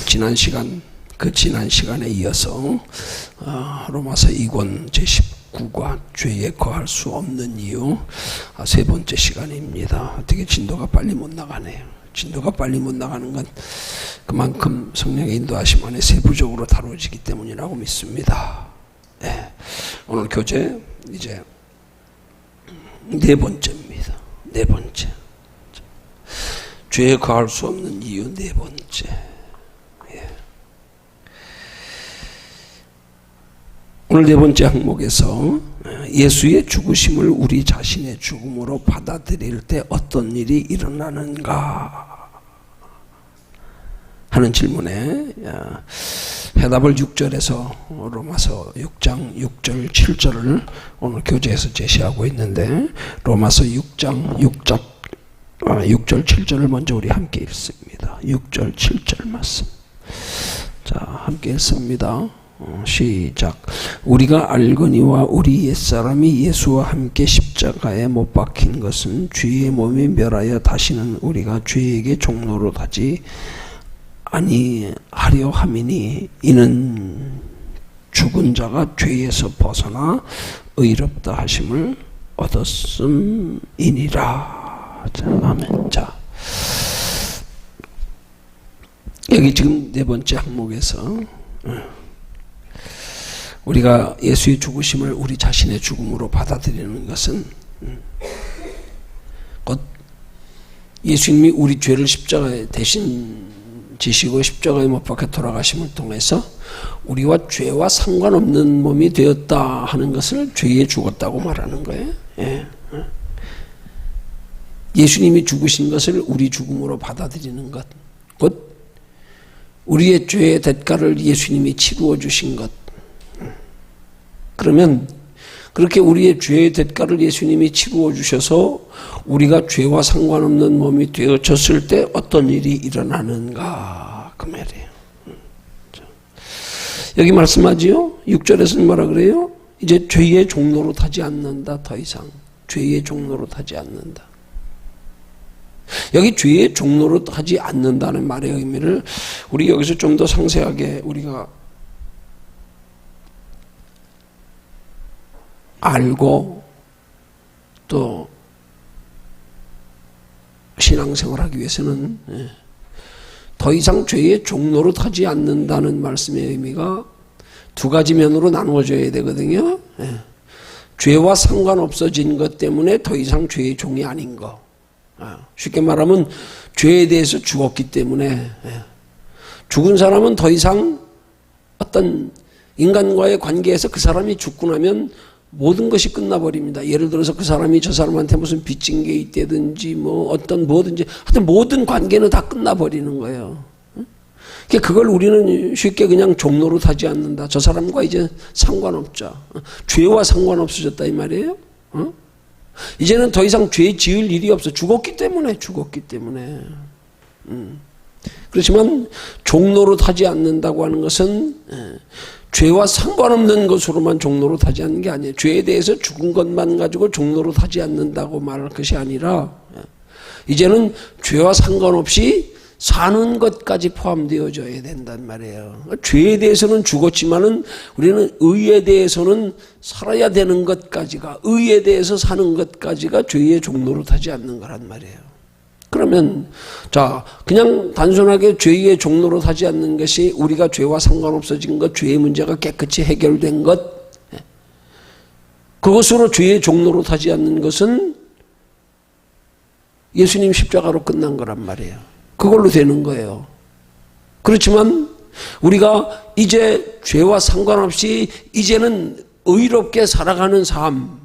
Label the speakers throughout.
Speaker 1: 지난 시간에 이어서 로마서 2권 제19과 죄에 거할 수 없는 이유 세 번째 시간입니다. 되게 진도가 빨리 못 나가네요. 진도가 빨리 못 나가는 건 그만큼 성령의 인도하심 안에 세부적으로 다뤄지기 때문이라고 믿습니다. 네. 오늘 교재 이제 네 번째입니다. 네 번째. 죄에 거할 수 없는 이유 네 번째. 오늘 네 번째 항목에서 예수의 죽으심을 우리 자신의 죽음으로 받아들일 때 어떤 일이 일어나는가 하는 질문에 해답을 6절에서 로마서 6장 6절 7절을 오늘 교재에서 제시하고 있는데 로마서 6장 6절 7절을 먼저 우리 함께 읽습니다. 6절 7절 말씀. 자, 함께 읽습니다. 시작. 우리가 알거니와 우리 옛사람이 예수와 함께 십자가에 못 박힌 것은 죄의 몸이 멸하여 다시는 우리가 죄에게 종노릇 하지 아니하려 함이니 이는 죽은 자가 죄에서 벗어나 의롭다 하심을 얻었음이니라. 자, 아멘. 자, 여기 지금 네 번째 항목에서 우리가 예수의 죽으심을 우리 자신의 죽음으로 받아들이는 것은 곧 예수님이 우리 죄를 십자가에 대신 지시고 십자가에 못 박혀 돌아가심을 통해서 우리와 죄와 상관없는 몸이 되었다 하는 것을 죄에 죽었다고 말하는 거예요. 예. 예수님이 죽으신 것을 우리 죽음으로 받아들이는 것, 곧 우리의 죄의 대가를 예수님이 치루어 주신 것. 그러면 그렇게 우리의 죄의 대가를 예수님이 치루어 주셔서 우리가 죄와 상관없는 몸이 되어졌을 때 어떤 일이 일어나는가 그 말이에요. 여기 말씀하지요. 6절에서는 뭐라 그래요? 이제 죄의 종로로 타지 않는다. 더 이상 죄의 종로로 타지 않는다. 여기 죄의 종로로 타지 않는다는 말의 의미를 우리 여기서 좀 더 상세하게 우리가 알고 또 신앙생활하기 위해서는 더 이상 죄의 종로로 타지 않는다는 말씀의 의미가 두 가지 면으로 나누어져야 되거든요. 죄와 상관없어진 것 때문에 더 이상 죄의 종이 아닌 거. 쉽게 말하면 죄에 대해서 죽었기 때문에 죽은 사람은 더 이상 어떤 인간과의 관계에서 그 사람이 죽고 나면 모든 것이 끝나버립니다. 예를 들어서 그 사람이 저 사람한테 무슨 빚진 게 있다든지 뭐 어떤 뭐든지 하여튼 모든 관계는 다 끝나버리는 거예요. 그걸 우리는 쉽게 그냥 종로로 타지 않는다. 저 사람과 이제 상관없자. 죄와 상관없어졌다 이 말이에요. 이제는 더 이상 죄 지을 일이 없어. 죽었기 때문에. 그렇지만 종로로 타지 않는다고 하는 것은 죄와 상관없는 것으로만 종로로 타지 않는 게 아니에요. 죄에 대해서 죽은 것만 가지고 종로로 타지 않는다고 말할 것이 아니라 이제는 죄와 상관없이 사는 것까지 포함되어져야 된단 말이에요. 죄에 대해서는 죽었지만은 우리는 의에 대해서는 살아야 되는 것까지가, 의에 대해서 사는 것까지가 죄의 종로로 타지 않는 거란 말이에요. 그러면 자, 그냥 단순하게 죄의 종로로 타지 않는 것이 우리가 죄와 상관없어진 것, 죄의 문제가 깨끗이 해결된 것, 그것으로 죄의 종로로 타지 않는 것은 예수님 십자가로 끝난 거란 말이에요. 그걸로 되는 거예요. 그렇지만 우리가 이제 죄와 상관없이 이제는 의롭게 살아가는 삶,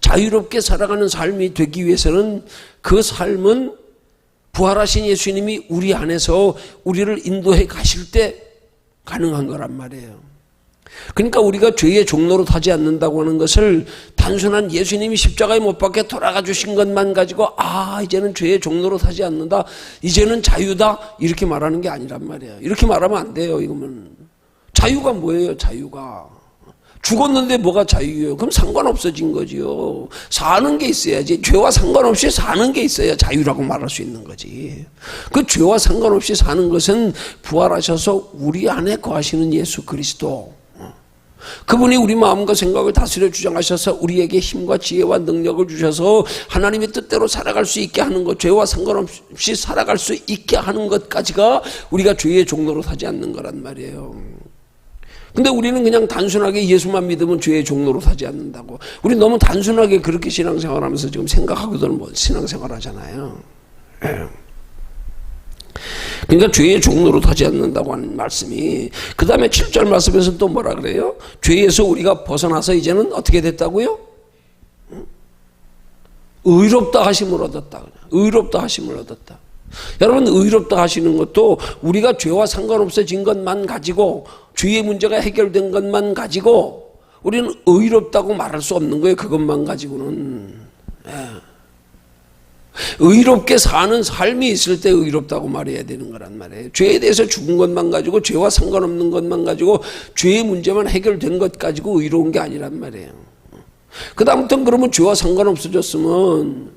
Speaker 1: 자유롭게 살아가는 삶이 되기 위해서는 그 삶은 부활하신 예수님이 우리 안에서 우리를 인도해 가실 때 가능한 거란 말이에요. 그러니까 우리가 죄의 종로로 타지 않는다고 하는 것을 단순한 예수님이 십자가에 못 박혀 돌아가 주신 것만 가지고 이제는 죄의 종로로 타지 않는다, 이제는 자유다 이렇게 말하는 게 아니란 말이에요. 이렇게 말하면 안 돼요. 이거는 자유가 뭐예요? 죽었는데 뭐가 자유예요? 그럼 상관없어진 거지요. 사는 게 있어야지. 죄와 상관없이 사는 게 있어야 자유라고 말할 수 있는 거지. 그 죄와 상관없이 사는 것은 부활하셔서 우리 안에 거하시는 예수 그리스도, 그분이 우리 마음과 생각을 다스려 주장하셔서 우리에게 힘과 지혜와 능력을 주셔서 하나님의 뜻대로 살아갈 수 있게 하는 것, 죄와 상관없이 살아갈 수 있게 하는 것까지가 우리가 죄의 종로로 사지 않는 거란 말이에요. 근데 우리는 그냥 단순하게 예수만 믿으면 죄의 종로로 사지 않는다고. 우리 너무 단순하게 그렇게 신앙생활하면서 지금 생각하고들 뭐 신앙생활하잖아요. 그러니까 죄의 종로로 타지 않는다고 하는 말씀이, 그 다음에 7절 말씀에서 또 뭐라 그래요? 죄에서 우리가 벗어나서 이제는 어떻게 됐다고요? 의롭다 하심을 얻었다. 의롭다 하심을 얻었다. 여러분, 의롭다 하시는 것도 우리가 죄와 상관없어진 것만 가지고, 죄의 문제가 해결된 것만 가지고 우리는 의롭다고 말할 수 없는 거예요. 그것만 가지고는. 의롭게 사는 삶이 있을 때 의롭다고 말해야 되는 거란 말이에요. 죄에 대해서 죽은 것만 가지고, 죄와 상관없는 것만 가지고, 죄의 문제만 해결된 것 가지고 의로운 게 아니란 말이에요. 그 다음부터는 그러면 죄와 상관없어졌으면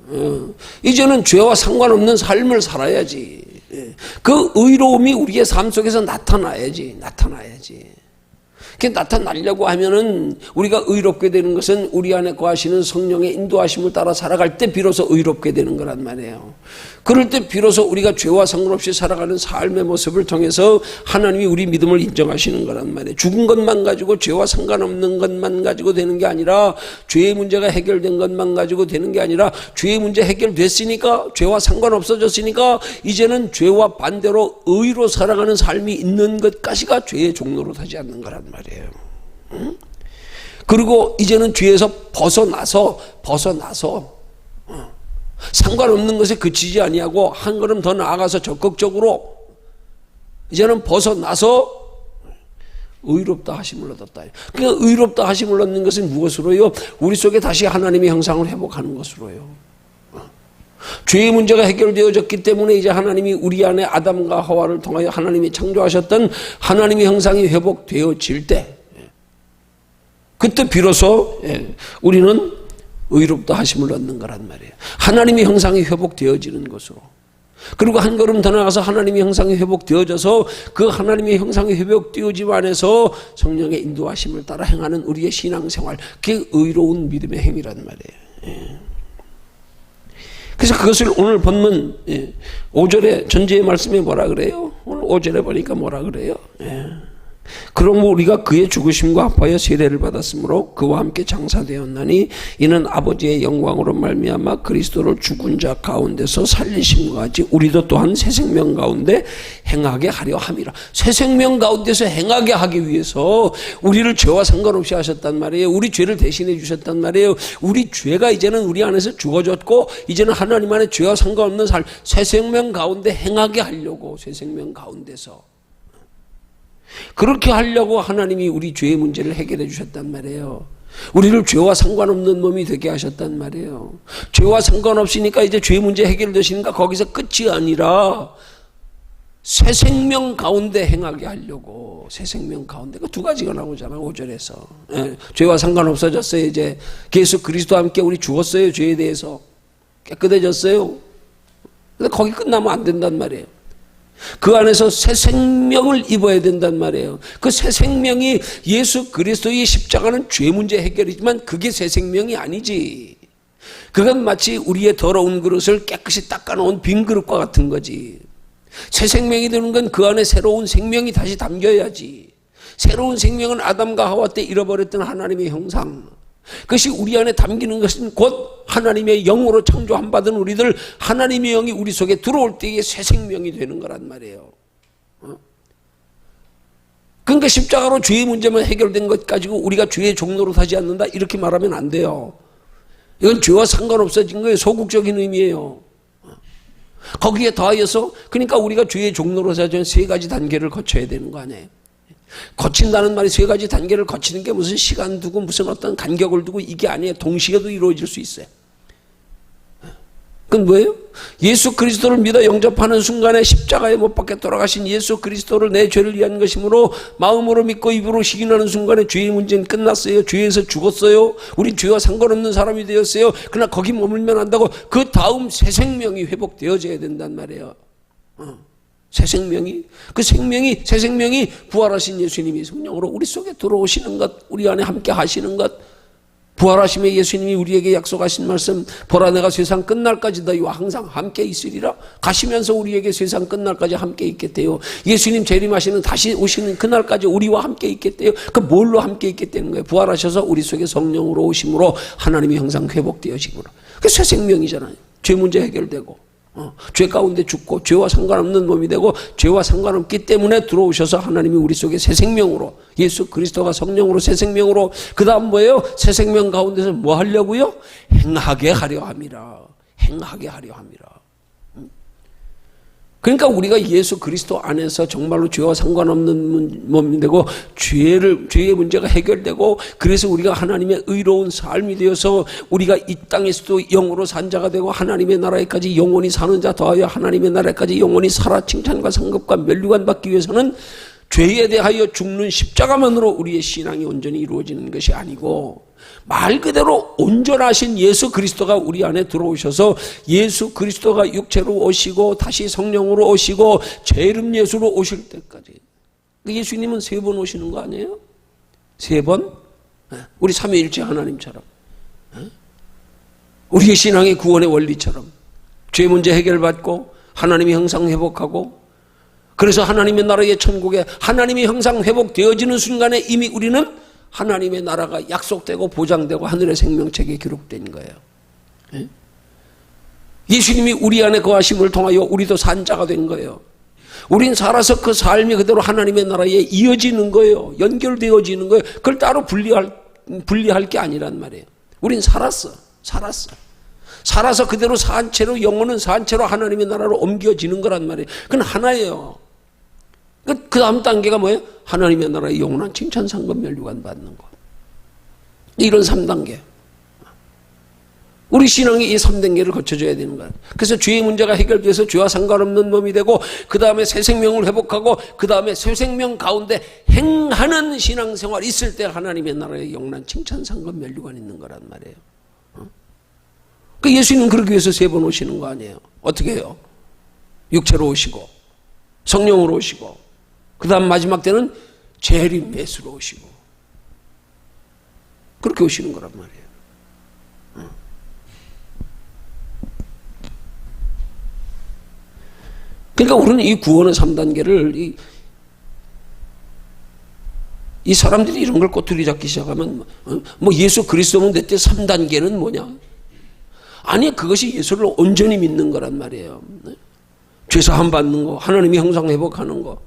Speaker 1: 이제는 죄와 상관없는 삶을 살아야지. 그 의로움이 우리의 삶 속에서 나타나야지. 그게 나타나려고 하면은, 우리가 의롭게 되는 것은 우리 안에 거하시는 성령의 인도하심을 따라 살아갈 때 비로소 의롭게 되는 거란 말이에요. 그럴 때 비로소 우리가 죄와 상관없이 살아가는 삶의 모습을 통해서 하나님이 우리 믿음을 인정하시는 거란 말이에요. 죽은 것만 가지고, 죄와 상관없는 것만 가지고 되는 게 아니라, 죄의 문제가 해결된 것만 가지고 되는 게 아니라, 죄의 문제 해결됐으니까, 죄와 상관없어졌으니까 이제는 죄와 반대로 의로 살아가는 삶이 있는 것까지가 죄의 종로로 타지 않는 거란 말이에요. 그리고 이제는 죄에서 벗어나서 상관없는 것에 그치지 아니하고 한 걸음 더 나아가서 적극적으로 이제는 벗어나서 의롭다 하심을 얻었다. 그러니까 의롭다 하심을 얻는 것은 무엇으로요? 우리 속에 다시 하나님의 형상을 회복하는 것으로요. 죄의 문제가 해결되어졌기 때문에 이제 하나님이 우리 안에 아담과 하와를 통하여 하나님이 창조하셨던 하나님의 형상이 회복되어질 때, 그때 비로소 우리는 의롭다 하심을 얻는 거란 말이에요. 하나님의 형상이 회복되어지는 것으로. 그리고 한 걸음 더 나가서 하나님의 형상이 회복되어져서 그 하나님의 형상이 회복되어짐 안에서 성령의 인도하심을 따라 행하는 우리의 신앙생활, 그게 의로운 믿음의 행위란 말이에요. 그래서 그것을 오늘 본문 5절에 전제의 말씀에 뭐라 그래요? 오늘 5절에 보니까 뭐라 그래요? 그러므로 우리가 그의 죽으심과 합하여 세례를 받았으므로 그와 함께 장사되었나니 이는 아버지의 영광으로 말미암아 그리스도를 죽은 자 가운데서 살리심과 같이 우리도 또한 새 생명 가운데 행하게 하려 함이라. 새 생명 가운데서 행하게 하기 위해서 우리를 죄와 상관없이 하셨단 말이에요. 우리 죄를 대신해 주셨단 말이에요. 우리 죄가 이제는 우리 안에서 죽어졌고, 이제는 하나님 안에 죄와 상관없는 삶, 새 생명 가운데 행하게 하려고, 새 생명 가운데서 그렇게 하려고 하나님이 우리 죄의 문제를 해결해 주셨단 말이에요. 우리를 죄와 상관없는 몸이 되게 하셨단 말이에요. 죄와 상관없으니까 이제 죄 문제 해결되시니까 거기서 끝이 아니라 새 생명 가운데 행하게 하려고. 새 생명 가운데 그 두 가지가 나오잖아요. 5절에서 죄와 상관없어졌어요. 이제 예수 그리스도와 함께 우리 죽었어요. 죄에 대해서 깨끗해졌어요. 근데 거기 끝나면 안 된단 말이에요. 그 안에서 새 생명을 입어야 된단 말이에요. 그 새 생명이 예수 그리스도의 십자가는 죄 문제 해결이지만 그게 새 생명이 아니지. 그건 마치 우리의 더러운 그릇을 깨끗이 닦아놓은 빈 그릇과 같은 거지. 새 생명이 되는 건 그 안에 새로운 생명이 다시 담겨야지. 새로운 생명은 아담과 하와 때 잃어버렸던 하나님의 형상, 그것이 우리 안에 담기는 것은 곧 하나님의 영으로 창조한 받은 우리들, 하나님의 영이 우리 속에 들어올 때에 새 생명이 되는 거란 말이에요. 그러니까 십자가로 죄의 문제만 해결된 것 가지고 우리가 죄의 종로로 타지 않는다, 이렇게 말하면 안 돼요. 이건 죄와 상관없어진 거예요. 소극적인 의미예요. 거기에 더하여서 그러니까 우리가 죄의 종로로 사지 않는 세 가지 단계를 거쳐야 되는 거 아니에요. 거친다는 말이 세 가지 단계를 거치는 게 무슨 시간 두고 무슨 어떤 간격을 두고 이게 아니에요. 동시에도 이루어질 수 있어요. 그건 뭐예요? 예수 그리스도를 믿어 영접하는 순간에 십자가에 못 박혀 돌아가신 예수 그리스도를 내 죄를 위한 것이므로 마음으로 믿고 입으로 시인하는 순간에 죄의 문제는 끝났어요. 죄에서 죽었어요. 우리 죄와 상관없는 사람이 되었어요. 그러나 거기 머물면 안다고 그 다음 새 생명이 회복되어져야 된단 말이에요. 새 생명이, 그 생명이, 새 생명이 부활하신 예수님이 성령으로 우리 속에 들어오시는 것, 우리 안에 함께 하시는 것, 부활하심에 예수님이 우리에게 약속하신 말씀, 보라 내가 세상 끝날까지 너희와 항상 함께 있으리라. 가시면서 우리에게 세상 끝날까지 함께 있겠대요. 예수님 재림하시는 다시 오시는 그날까지 우리와 함께 있겠대요. 그 뭘로 함께 있겠다는 거예요? 부활하셔서 우리 속에 성령으로 오심으로 하나님의 형상 회복되어지므로. 그 새 생명이잖아요. 죄 문제 해결되고 죄 가운데 죽고 죄와 상관없는 몸이 되고 죄와 상관없기 때문에 들어오셔서 하나님이 우리 속에 새 생명으로, 예수 그리스도가 성령으로 새 생명으로, 그 다음 뭐예요? 새 생명 가운데서 뭐 하려고요? 행하게 하려 함이라. 행하게 하려 함이라. 그러니까 우리가 예수 그리스도 안에서 정말로 죄와 상관없는 몸이 되고 죄의 문제가 해결되고, 그래서 우리가 하나님의 의로운 삶이 되어서 우리가 이 땅에서도 영으로 산 자가 되고 하나님의 나라에까지 영원히 사는 자 더하여 하나님의 나라에까지 영원히 살아 칭찬과 상급과 면류관 받기 위해서는 죄에 대하여 죽는 십자가만으로 우리의 신앙이 온전히 이루어지는 것이 아니고, 말 그대로 온전하신 예수 그리스도가 우리 안에 들어오셔서 예수 그리스도가 육체로 오시고 다시 성령으로 오시고 죄름 예수로 오실 때까지. 예수님은 3번 오시는 거 아니에요? 3번? 우리 삼위일체 하나님처럼, 우리의 신앙의 구원의 원리처럼 죄 문제 해결받고 하나님의 형상 회복하고, 그래서 하나님의 나라의 천국에 하나님의 형상 회복되어지는 순간에 이미 우리는 하나님의 나라가 약속되고 보장되고 하늘의 생명책에 기록된 거예요. 예수님이 우리 안에 거하심을 통하여 우리도 산 자가 된 거예요. 우린 살아서 그 삶이 그대로 하나님의 나라에 이어지는 거예요. 연결되어지는 거예요. 그걸 따로 분리할 게 아니란 말이에요. 우린 살았어. 살아서 그대로 산 채로, 영혼은 산 채로 하나님의 나라로 옮겨지는 거란 말이에요. 그건 하나예요. 그 다음 단계가 뭐예요? 하나님의 나라의 영원한 칭찬, 상급, 면류관 받는 거. 이런 3단계. 우리 신앙이 이 3단계를 거쳐줘야 되는 거예요. 그래서 죄의 문제가 해결돼서 죄와 상관없는 몸이 되고, 그 다음에 새 생명을 회복하고, 그 다음에 새 생명 가운데 행하는 신앙생활이 있을 때 하나님의 나라의 영원한 칭찬, 상급, 면류관 있는 거란 말이에요. 그 예수님은 그러기 위해서 3번 오시는 거 아니에요? 어떻게 해요? 육체로 오시고 성령으로 오시고, 그 다음 마지막 때는 재림 예수로 오시고, 그렇게 오시는 거란 말이에요. 그러니까 우리는 이 구원의 3단계를 이 사람들이 이런 걸 꼬투리 잡기 시작하면 뭐 예수 그리스도면 내 때 3단계는 뭐냐? 아니, 그것이 예수를 온전히 믿는 거란 말이에요. 죄사함 받는 거, 하나님이 형상 회복하는 거,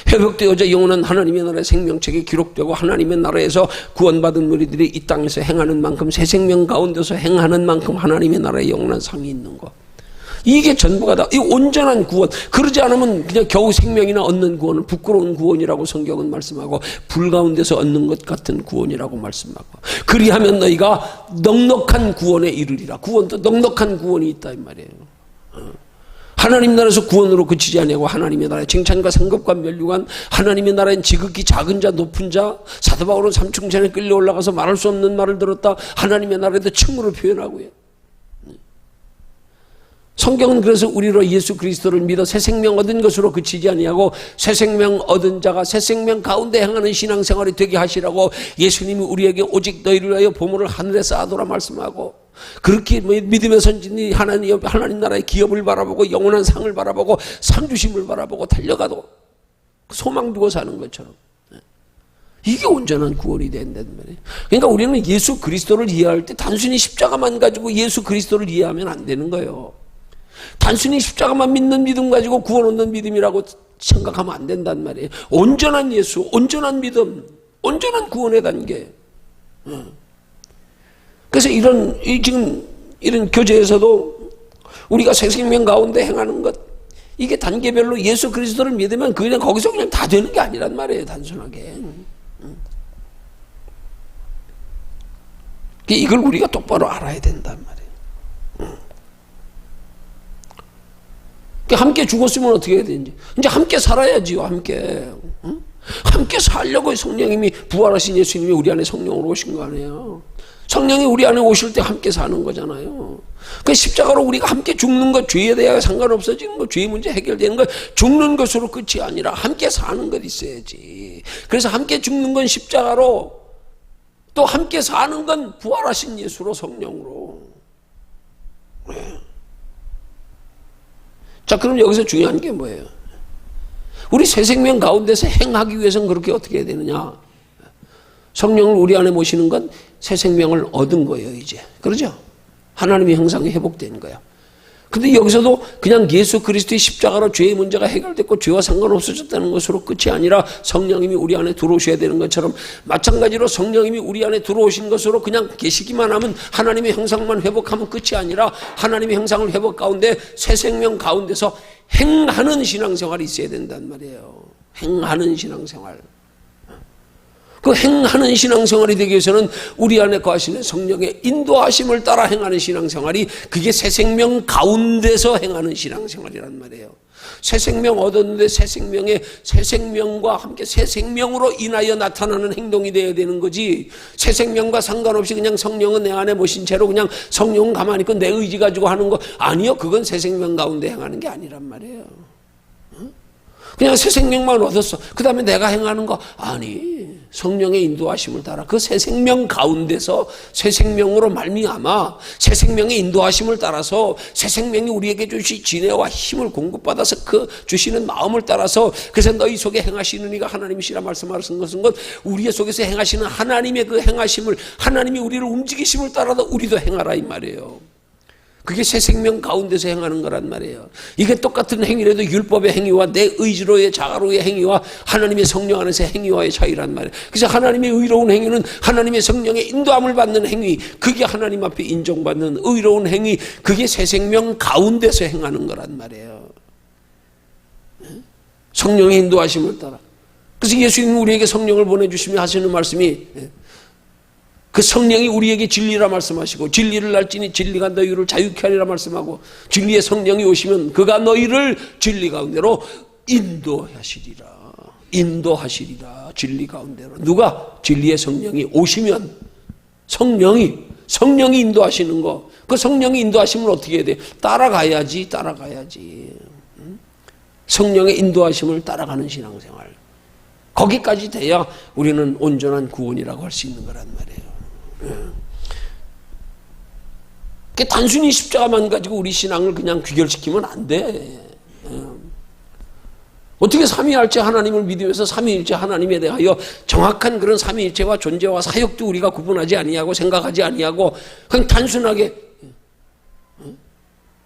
Speaker 1: 회복되어져 영원한 하나님의 나라의 생명책에 기록되고 하나님의 나라에서 구원받은 무리들이 이 땅에서 행하는 만큼, 새 생명 가운데서 행하는 만큼 하나님의 나라의 영원한 상이 있는 거, 이게 전부가 다 이 온전한 구원. 그러지 않으면 그냥 겨우 생명이나 얻는 구원은 부끄러운 구원이라고 성경은 말씀하고, 불 가운데서 얻는 것 같은 구원이라고 말씀하고, 그리하면 너희가 넉넉한 구원에 이르리라. 구원도 넉넉한 구원이 있다 이 말이에요. 하나님 나라에서 구원으로 그치지 아니하고 하나님의 나라의 칭찬과 상급과 면류관, 하나님의 나라엔 지극히 작은 자 높은 자, 사도 바울은 삼층천에 끌려 올라가서 말할 수 없는 말을 들었다. 하나님의 나라에도 칭호를 표현하고요. 성경은 그래서 우리로 예수 그리스도를 믿어 새 생명 얻은 것으로 그치지 아니하고 새 생명 얻은 자가 새 생명 가운데 행하는 신앙생활이 되게 하시라고 예수님이 우리에게 오직 너희를 위하여 보물을 하늘에 쌓아두라 말씀하고, 그렇게 믿음의 선진이 하나님 나라의 기업을 바라보고 영원한 상을 바라보고 상주심을 바라보고 달려가도 소망 두고 사는 것처럼, 이게 온전한 구원이 된다는 말이에요. 그러니까 우리는 예수 그리스도를 이해할 때 단순히 십자가만 가지고 예수 그리스도를 이해하면 안 되는 거예요. 단순히 십자가만 믿는 믿음 가지고 구원 얻는 믿음이라고 생각하면 안 된단 말이에요. 온전한 예수, 온전한 믿음, 온전한 구원의 단계. 그래서 지금 이런 교제에서도 우리가 새 생명 가운데 행하는 것, 이게 단계별로 예수 그리스도를 믿으면 그냥 거기서 그냥 다 되는 게 아니란 말이에요. 단순하게. 이걸 우리가 똑바로 알아야 된단 말이에요. 함께 죽었으면 어떻게 해야 되는지. 이제 함께 살아야지요, 함께. 응? 함께 살려고 성령님이, 부활하신 예수님이 우리 안에 성령으로 오신 거 아니에요. 성령이 우리 안에 오실 때 함께 사는 거잖아요. 그 십자가로 우리가 함께 죽는 것, 죄에 대하여 상관없어지는 것, 죄의 문제 해결되는 것, 죽는 것으로 끝이 아니라 함께 사는 것 있어야지. 그래서 함께 죽는 건 십자가로, 또 함께 사는 건 부활하신 예수로, 성령으로. 네. 자, 그럼 여기서 중요한 게 뭐예요? 우리 새 생명 가운데서 행하기 위해서는 그렇게 어떻게 해야 되느냐? 성령을 우리 안에 모시는 건 새 생명을 얻은 거예요, 이제. 그러죠? 하나님의 형상이 회복된 거야. 근데 여기서도 그냥 예수 그리스도의 십자가로 죄의 문제가 해결됐고 죄와 상관없어졌다는 것으로 끝이 아니라 성령님이 우리 안에 들어오셔야 되는 것처럼, 마찬가지로 성령님이 우리 안에 들어오신 것으로 그냥 계시기만 하면, 하나님의 형상만 회복하면 끝이 아니라 하나님의 형상을 회복 가운데 새 생명 가운데서 행하는 신앙생활이 있어야 된단 말이에요. 행하는 신앙생활. 그 행하는 신앙생활이 되기 위해서는 우리 안에 거하시는 성령의 인도하심을 따라 행하는 신앙생활이, 그게 새 생명 가운데서 행하는 신앙생활이란 말이에요. 새 생명 얻었는데 새 생명과 함께 새 생명으로 인하여 나타나는 행동이 되어야 되는 거지, 새 생명과 상관없이 그냥 성령은 내 안에 모신 채로 그냥 성령은 가만히 있고 내 의지 가지고 하는 거 아니요. 그건 새 생명 가운데 행하는 게 아니란 말이에요. 그냥 새 생명만 얻었어. 그 다음에 내가 행하는 거 아니, 성령의 인도하심을 따라 그 새 생명 가운데서 새 생명으로 말미암아 새 생명의 인도하심을 따라서 새 생명이 우리에게 주신 지혜와 힘을 공급받아서 그 주시는 마음을 따라서, 그래서 너희 속에 행하시는 이가 하나님이시라 말씀하신 것은 것, 우리 속에서 행하시는 하나님의 그 행하심을, 하나님이 우리를 움직이심을 따라서 우리도 행하라 이 말이에요. 그게 새 생명 가운데서 행하는 거란 말이에요. 이게 똑같은 행위라도 율법의 행위와 내 의지로의 자가로의 행위와 하나님의 성령 안에서의 행위와의 차이란 말이에요. 그래서 하나님의 의로운 행위는 하나님의 성령의 인도함을 받는 행위, 그게 하나님 앞에 인정받는 의로운 행위, 그게 새 생명 가운데서 행하는 거란 말이에요. 성령의 인도하심을 따라. 그래서 예수님이 우리에게 성령을 보내주시며 하시는 말씀이, 그 성령이 우리에게 진리라 말씀하시고, 진리를 알지니 진리가 너희를 자유케 하리라 말씀하고, 진리의 성령이 오시면 그가 너희를 진리 가운데로 인도하시리라. 인도하시리라. 진리 가운데로. 누가? 진리의 성령이 오시면, 성령이 인도하시는 거, 그 성령이 인도하시면 어떻게 해야 돼? 따라가야지. 성령의 인도하심을 따라가는 신앙생활. 거기까지 돼야 우리는 온전한 구원이라고 할 수 있는 거란 말이에요. 단순히 십자가만 가지고 우리 신앙을 그냥 귀결시키면 안 돼. 어떻게 삼위일체 하나님을 믿으면서 삼위일체 하나님에 대하여 정확한 그런 삼위일체와 존재와 사역도 우리가 구분하지 아니하고 생각하지 아니하고 그냥 단순하게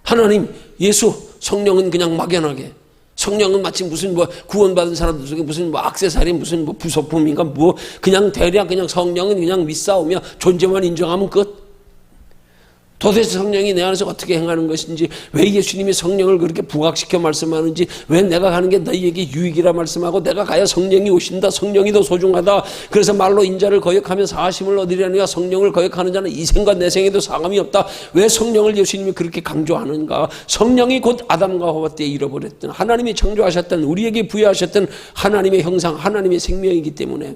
Speaker 1: 하나님, 예수, 성령은 그냥 막연하게, 성령은 마치 무슨 구원받은 사람들 속에 무슨 액세서리, 무슨 부속품인가 그냥 대략 그냥 성령은 그냥 믿사오며 존재만 인정하면 끝. 도대체 성령이 내 안에서 어떻게 행하는 것인지, 왜 예수님이 성령을 그렇게 부각시켜 말씀하는지, 왜 내가 가는 게 너희에게 유익이라 말씀하고 내가 가야 성령이 오신다, 성령이 더 소중하다, 그래서 말로 인자를 거역하면 사하심을 얻으려니와 성령을 거역하는 자는 이 생과 내 생에도 상함이 없다. 왜 성령을 예수님이 그렇게 강조하는가? 성령이 곧 아담과 하와 때 잃어버렸던, 하나님이 창조하셨던, 우리에게 부여하셨던 하나님의 형상, 하나님의 생명이기 때문에,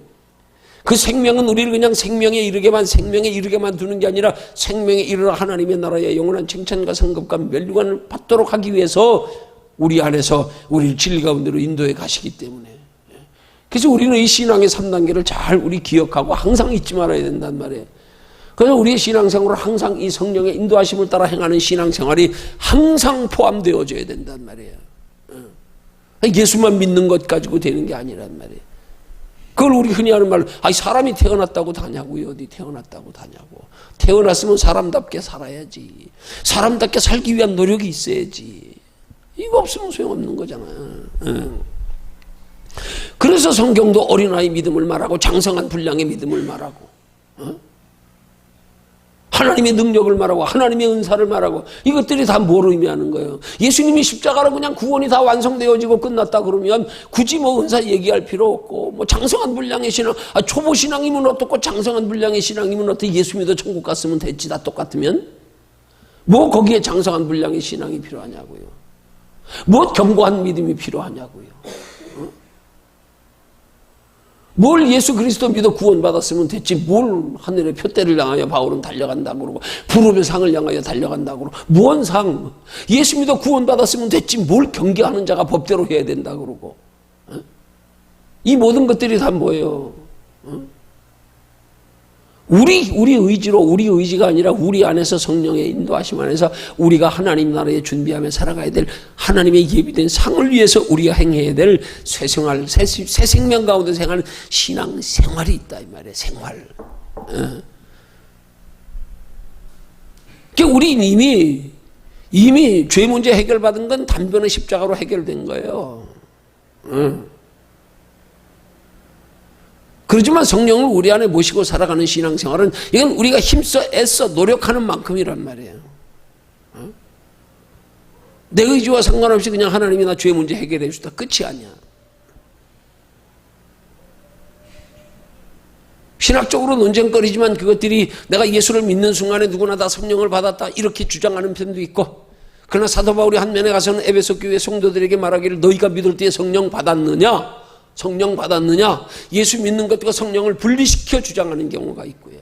Speaker 1: 그 생명은 우리를 그냥 생명에 이르게만 두는 게 아니라 생명에 이르러 하나님의 나라의 영원한 칭찬과 상급과 멸류관을 받도록 하기 위해서 우리 안에서 우리를 진리 가운데로 인도해 가시기 때문에, 그래서 우리는 이 신앙의 3단계를 잘 우리 기억하고 항상 잊지 말아야 된단 말이에요. 그래서 우리의 신앙생활은 항상 이 성령의 인도하심을 따라 행하는 신앙생활이 항상 포함되어져야 된단 말이에요. 예수만 믿는 것 가지고 되는 게 아니란 말이에요. 그걸 우리 흔히 하는 말로, 사람이 태어났다고 다냐고요. 어디 태어났다고 다냐고. 태어났으면 사람답게 살아야지. 사람답게 살기 위한 노력이 있어야지. 이거 없으면 소용없는 거잖아요. 그래서 성경도 어린아이 믿음을 말하고 장성한 분량의 믿음을 말하고, 하나님의 능력을 말하고 하나님의 은사를 말하고, 이것들이 다 뭘 의미하는 거예요? 예수님이 십자가로 그냥 구원이 다 완성되어지고 끝났다 그러면 굳이 은사 얘기할 필요 없고, 장성한 분량의 신앙, 초보 신앙이면 어떻고 장성한 분량의 신앙이면 어떻게, 예수 믿어 천국 갔으면 됐지, 다 똑같으면 거기에 장성한 분량의 신앙이 필요하냐고요. 무엇 견고한 믿음이 필요하냐고요. 뭘 예수 그리스도 믿어 구원받았으면 됐지, 뭘 하늘의 표대를 향하여 바울은 달려간다고 그러고 부름의 상을 향하여 달려간다고 그러고, 무언 상? 예수 믿어 구원받았으면 됐지, 뭘 경계하는 자가 법대로 해야 된다고 그러고. 이 모든 것들이 다 뭐예요? 우리 의지로, 우리 의지가 아니라 우리 안에서 성령의 인도하심 안에서 우리가 하나님 나라에 준비하며 살아가야 될, 하나님의 예비된 상을 위해서 우리가 행해야 될 새 생활, 새 생명 가운데 생활하는 신앙 생활이 있다 이 말이에요. 생활. 그러니까 우리 이미 죄 문제 해결받은 건 단번에 십자가로 해결된 거예요. 그렇지만 성령을 우리 안에 모시고 살아가는 신앙생활은, 이건 우리가 힘써 애써 노력하는 만큼이란 말이에요. 내 의지와 상관없이 그냥 하나님이 나 죄 문제 해결해 주다 끝이 아니야. 신학적으로 논쟁거리지만 그것들이 내가 예수를 믿는 순간에 누구나 다 성령을 받았다 이렇게 주장하는 편도 있고, 그러나 사도 바울이 한 면에 가서는 에베소 교회 성도들에게 말하기를 너희가 믿을 때에 성령 받았느냐? 성령 받았느냐? 예수 믿는 것과 성령을 분리시켜 주장하는 경우가 있고요.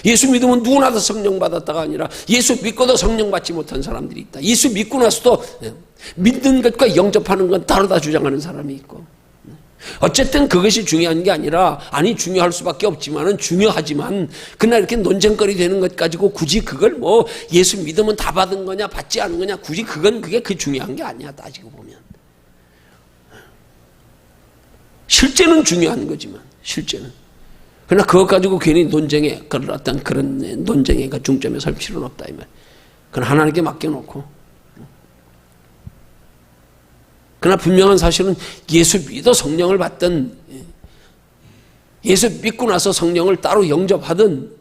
Speaker 1: 예수 믿으면 누구나 다 성령 받았다가 아니라 예수 믿고도 성령 받지 못한 사람들이 있다. 예수 믿고 나서도 믿는 것과 영접하는 건 다르다 주장하는 사람이 있고. 어쨌든 그것이 중요한 게 아니라, 아니 중요할 수밖에 없지만은 중요하지만, 그날 이렇게 논쟁거리 되는 것 가지고 굳이 그걸 뭐 예수 믿으면 다 받은 거냐 받지 않은 거냐, 굳이 그게 그 중요한 게 아니야 따지고 보면. 실제는 중요한 거지만, 실제는. 그러나 그것 가지고 괜히 논쟁에, 그런 논쟁에 중점에 설 필요는 없다, 이 말. 그건 하나님께 맡겨놓고. 그러나 분명한 사실은 예수 믿어 성령을 받든, 예수 믿고 나서 성령을 따로 영접하든,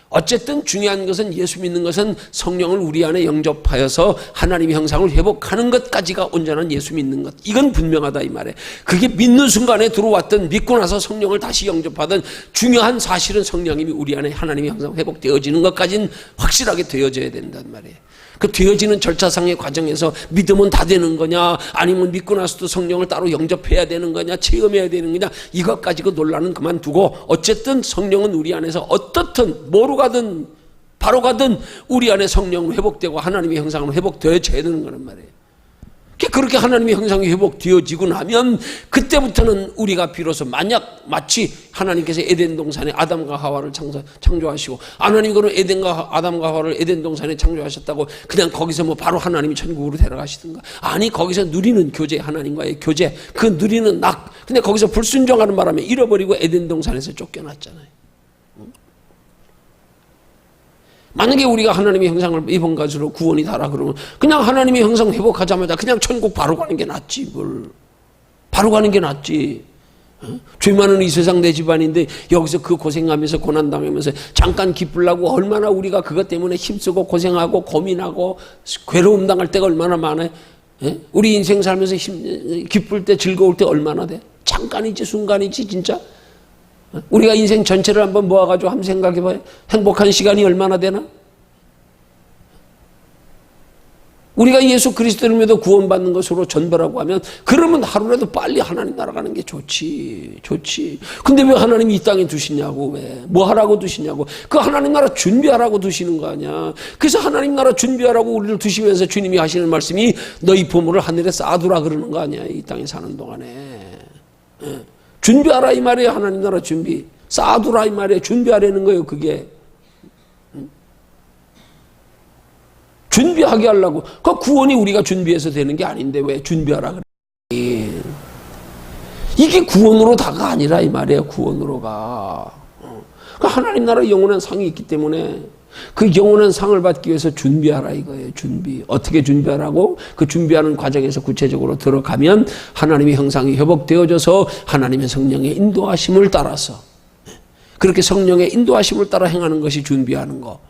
Speaker 1: 어쨌든 중요한 것은, 예수 믿는 것은 성령을 우리 안에 영접하여서 하나님의 형상을 회복하는 것까지가 온전한 예수 믿는 것. 이건 분명하다 이 말이에요. 그게 믿는 순간에 들어왔든 믿고 나서 성령을 다시 영접하든, 중요한 사실은 성령님이 우리 안에 하나님의 형상 회복되어지는 것까지는 확실하게 되어져야 된단 말이에요. 그 되어지는 절차상의 과정에서 믿으면 다 되는 거냐, 아니면 믿고 나서도 성령을 따로 영접해야 되는 거냐, 체험해야 되는 거냐, 이것 가지고 논란은 그만두고, 어쨌든 성령은 우리 안에서 어떻든 뭐로 가든 바로 가든 우리 안에 성령은 회복되고 하나님의 형상은 회복되어져야 되는 거란 말이에요. 그렇게 하나님의 형상이 회복되어지고 나면 그때부터는 우리가 비로소, 만약 마치 하나님께서 에덴 동산에 아담과 하와를 창조하시고, 하나님께서는 아담과 하와를 에덴 동산에 창조하셨다고 그냥 거기서 뭐 바로 하나님이 천국으로 데려가시든가, 아니 거기서 누리는 교제, 하나님과의 교제, 그 누리는 근데 거기서 불순종하는 바람에 잃어버리고 에덴 동산에서 쫓겨났잖아요. 만약에 우리가 하나님의 형상을 입은 것으로 구원이 다라 그러면 그냥 하나님의 형상 회복하자마자 그냥 천국 바로 가는 게 낫지, 뭘. 바로 가는 게 낫지. 죄 많은 이 세상 내 집안인데 여기서 그 고생하면서 고난당하면서 잠깐 기쁘려고 얼마나 우리가 그것 때문에 힘쓰고 고생하고 고민하고 괴로움 당할 때가 얼마나 많아요. 우리 인생 살면서 기쁠 때 즐거울 때 얼마나 돼? 잠깐이지, 순간이지 진짜. 우리가 인생 전체를 한번 모아가지고 한번 생각해봐요. 행복한 시간이 얼마나 되나? 우리가 예수 그리스도를 믿어 구원받는 것으로 전부라고 하면, 그러면 하루라도 빨리 하나님 나라 가는 게 좋지. 근데 왜 하나님이 이 땅에 두시냐고, 왜? 뭐 하라고 두시냐고. 그 하나님 나라 준비하라고 두시는 거 아니야. 그래서 하나님 나라 준비하라고 우리를 두시면서 주님이 하시는 말씀이 너희 보물을 하늘에 쌓아두라 그러는 거 아니야, 이 땅에 사는 동안에. 준비하라 이 말이에요. 하나님 나라 준비. 쌓아두라 이 말이에요. 준비하라는 거예요, 그게. 준비하게 하려고. 그 구원이 우리가 준비해서 되는 게 아닌데 왜 준비하라 그래. 이게 구원으로 다가 아니라 이 말이에요. 구원으로가. 그 하나님 나라 영원한 상이 있기 때문에 그 영원한 상을 받기 위해서 준비하라 이거예요. 준비. 어떻게 준비하라고? 그 준비하는 과정에서 구체적으로 들어가면 하나님의 형상이 회복되어져서 하나님의 성령의 인도하심을 따라서, 그렇게 성령의 인도하심을 따라 행하는 것이 준비하는 거.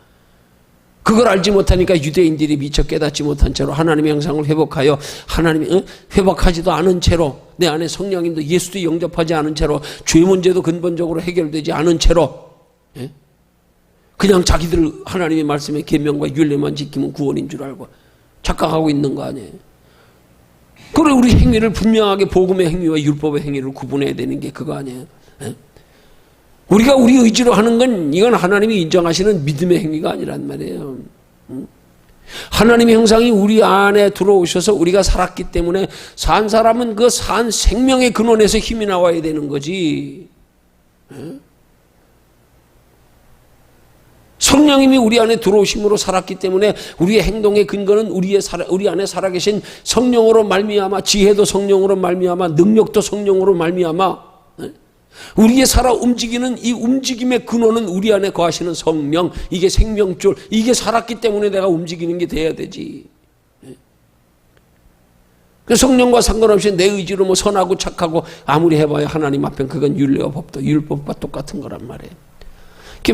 Speaker 1: 그걸 알지 못하니까 유대인들이 미처 깨닫지 못한 채로 하나님의 형상을 회복하여 하나님이 회복하지도 않은 채로, 내 안에 성령님도 예수도 영접하지 않은 채로, 죄 문제도 근본적으로 해결되지 않은 채로 그냥 자기들 하나님의 말씀의 계명과 율례만 지키면 구원인 줄 알고 착각하고 있는 거 아니에요. 그래, 우리 행위를 분명하게 복음의 행위와 율법의 행위를 구분해야 되는 게 그거 아니에요? 예? 우리가 우리 의지로 하는 건 이건 하나님이 인정하시는 믿음의 행위가 아니란 말이에요. 하나님의 형상이 우리 안에 들어오셔서 우리가 살았기 때문에 산 사람은 그 산 생명의 근원에서 힘이 나와야 되는 거지. 성령님이 우리 안에 들어오심으로 살았기 때문에 우리의 행동의 근거는 우리 안에 살아계신 성령으로 말미암아, 지혜도 성령으로 말미암아, 능력도 성령으로 말미암아, 우리의 살아 움직이는 이 움직임의 근원은 우리 안에 거하시는 성령, 이게 생명줄, 이게 살았기 때문에 내가 움직이는 게 돼야 되지. 성령과 상관없이 내 의지로 뭐 선하고 착하고 아무리 해봐야 하나님 앞엔 그건 율례와 법도 율법과 똑같은 거란 말이에요.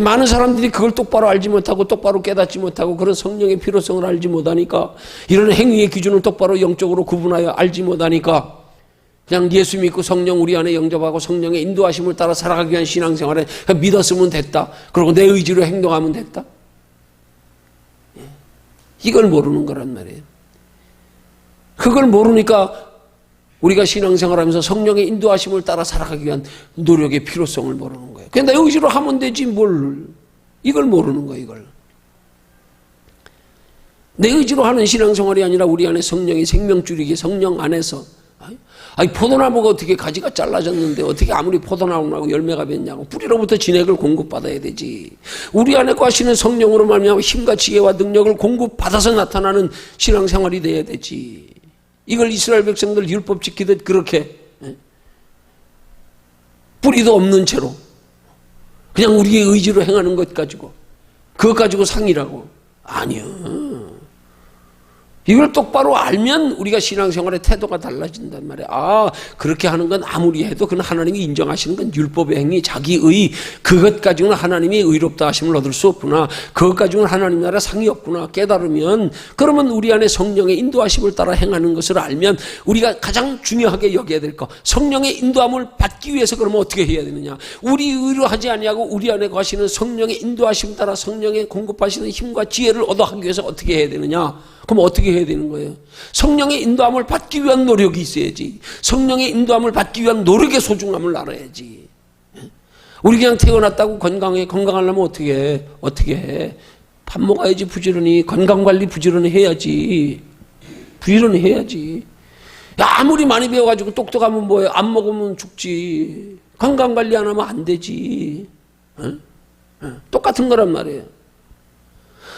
Speaker 1: 많은 사람들이 그걸 똑바로 알지 못하고 똑바로 깨닫지 못하고 그런 성령의 필요성을 알지 못하니까, 이런 행위의 기준을 똑바로 영적으로 구분하여 알지 못하니까 그냥 예수 믿고 성령 우리 안에 영접하고 성령의 인도하심을 따라 살아가기 위한 신앙생활에 믿었으면 됐다. 그리고 내 의지로 행동하면 됐다. 이걸 모르는 거란 말이에요. 그걸 모르니까 우리가 신앙생활하면서 성령의 인도하심을 따라 살아가기 위한 노력의 필요성을 모르는 거예요. 그냥 내 의지로 하면 되지 뭘. 이걸 모르는 거예요. 이걸. 내 의지로 하는 신앙생활이 아니라 우리 안에 성령이 생명줄이기, 성령 안에서. 아니 포도나무가 어떻게 가지가 잘라졌는데 어떻게 아무리 포도나무라고 열매가 맺냐고. 뿌리로부터 진액을 공급받아야 되지. 우리 안에 거하시는 성령으로 말미암아 힘과 지혜와 능력을 공급받아서 나타나는 신앙생활이 돼야 되지. 이걸 이스라엘 백성들 율법 지키듯 그렇게 뿌리도 없는 채로 그냥 우리의 의지로 행하는 것 가지고, 그것 가지고 상이라고. 아니요. 이걸 똑바로 알면 우리가 신앙생활의 태도가 달라진단 말이에요. 아, 그렇게 하는 건 아무리 해도 그건 하나님이 인정하시는 건 율법의 행위, 자기의, 그것 가지고는 하나님이 의롭다 하심을 얻을 수 없구나. 그것 가지고는 하나님 나라 상이 없구나. 깨달으면, 그러면 우리 안에 성령의 인도하심을 따라 행하는 것을 알면 우리가 가장 중요하게 여겨야 될 것, 성령의 인도함을 받기 위해서 그러면 어떻게 해야 되느냐. 우리 의로 하지 아니하고 우리 안에 거하시는 성령의 인도하심 따라 성령의 공급하시는 힘과 지혜를 얻어하기 위해서 어떻게 해야 되느냐. 그럼 어떻게 해야 되는 거예요? 성령의 인도함을 받기 위한 노력이 있어야지. 성령의 인도함을 받기 위한 노력의 소중함을 알아야지. 우리 그냥 태어났다고 건강하려면 어떻게 해? 어떻게 해? 밥 먹어야지. 부지런히 건강관리 부지런히 해야지. 부지런히 해야지. 야, 아무리 많이 배워가지고 똑똑하면 뭐해? 안 먹으면 죽지. 건강관리 안 하면 안 되지. 똑같은 거란 말이에요.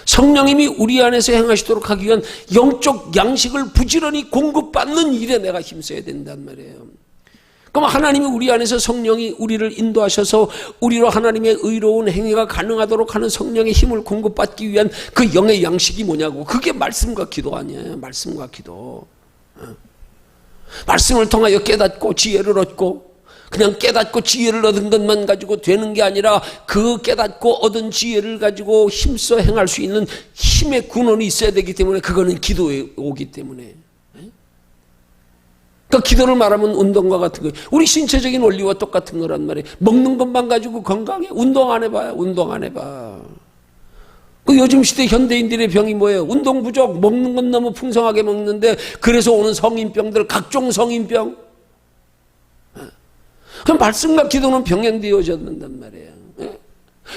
Speaker 1: 성령님이 우리 안에서 행하시도록 하기 위한 영적 양식을 부지런히 공급받는 일에 내가 힘써야 된단 말이에요. 그럼 하나님이 우리 안에서 성령이 우리를 인도하셔서 우리로 하나님의 의로운 행위가 가능하도록 하는 성령의 힘을 공급받기 위한 그 영의 양식이 뭐냐고. 그게 말씀과 기도 아니에요. 말씀과 기도. 말씀을 통하여 깨닫고 지혜를 얻고, 그냥 깨닫고 지혜를 얻은 것만 가지고 되는 게 아니라 그 깨닫고 얻은 지혜를 가지고 힘써 행할 수 있는 힘의 근원이 있어야 되기 때문에 그거는 기도에 오기 때문에. 그러니까 기도를 말하면 운동과 같은 거예요. 우리 신체적인 원리와 똑같은 거란 말이에요. 먹는 것만 가지고 건강해? 운동 안 해봐요. 운동 안 해봐. 그 요즘 시대 현대인들의 병이 뭐예요? 운동 부족, 먹는 건 너무 풍성하게 먹는데 그래서 오는 성인병들, 각종 성인병. 그럼 말씀과 기도는 병행되어져야 된단 말이에요.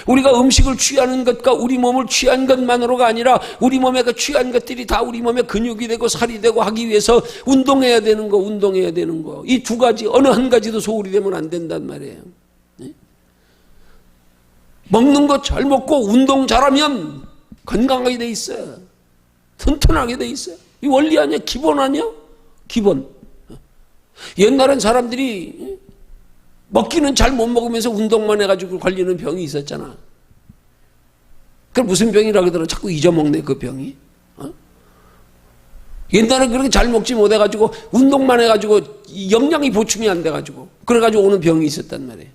Speaker 1: 우리가 음식을 취하는 것과 우리 몸을 취한 것만으로가 아니라 우리 몸에 그 취한 것들이 다 우리 몸에 근육이 되고 살이 되고 하기 위해서 운동해야 되는 거, 운동해야 되는 거. 이 두 가지 어느 한 가지도 소홀히 되면 안 된단 말이에요. 먹는 거 잘 먹고 운동 잘하면 건강하게 돼 있어요. 튼튼하게 돼 있어요. 이 원리 아니야? 기본 아니야? 기본. 옛날엔 사람들이 먹기는 잘 못 먹으면서 운동만 해가지고 걸리는 병이 있었잖아. 그걸 무슨 병이라 그러더라. 자꾸 잊어먹네 그 병이. 옛날에 그렇게 잘 먹지 못해가지고 운동만 해가지고 영양이 보충이 안 돼가지고 그래가지고 오는 병이 있었단 말이에요.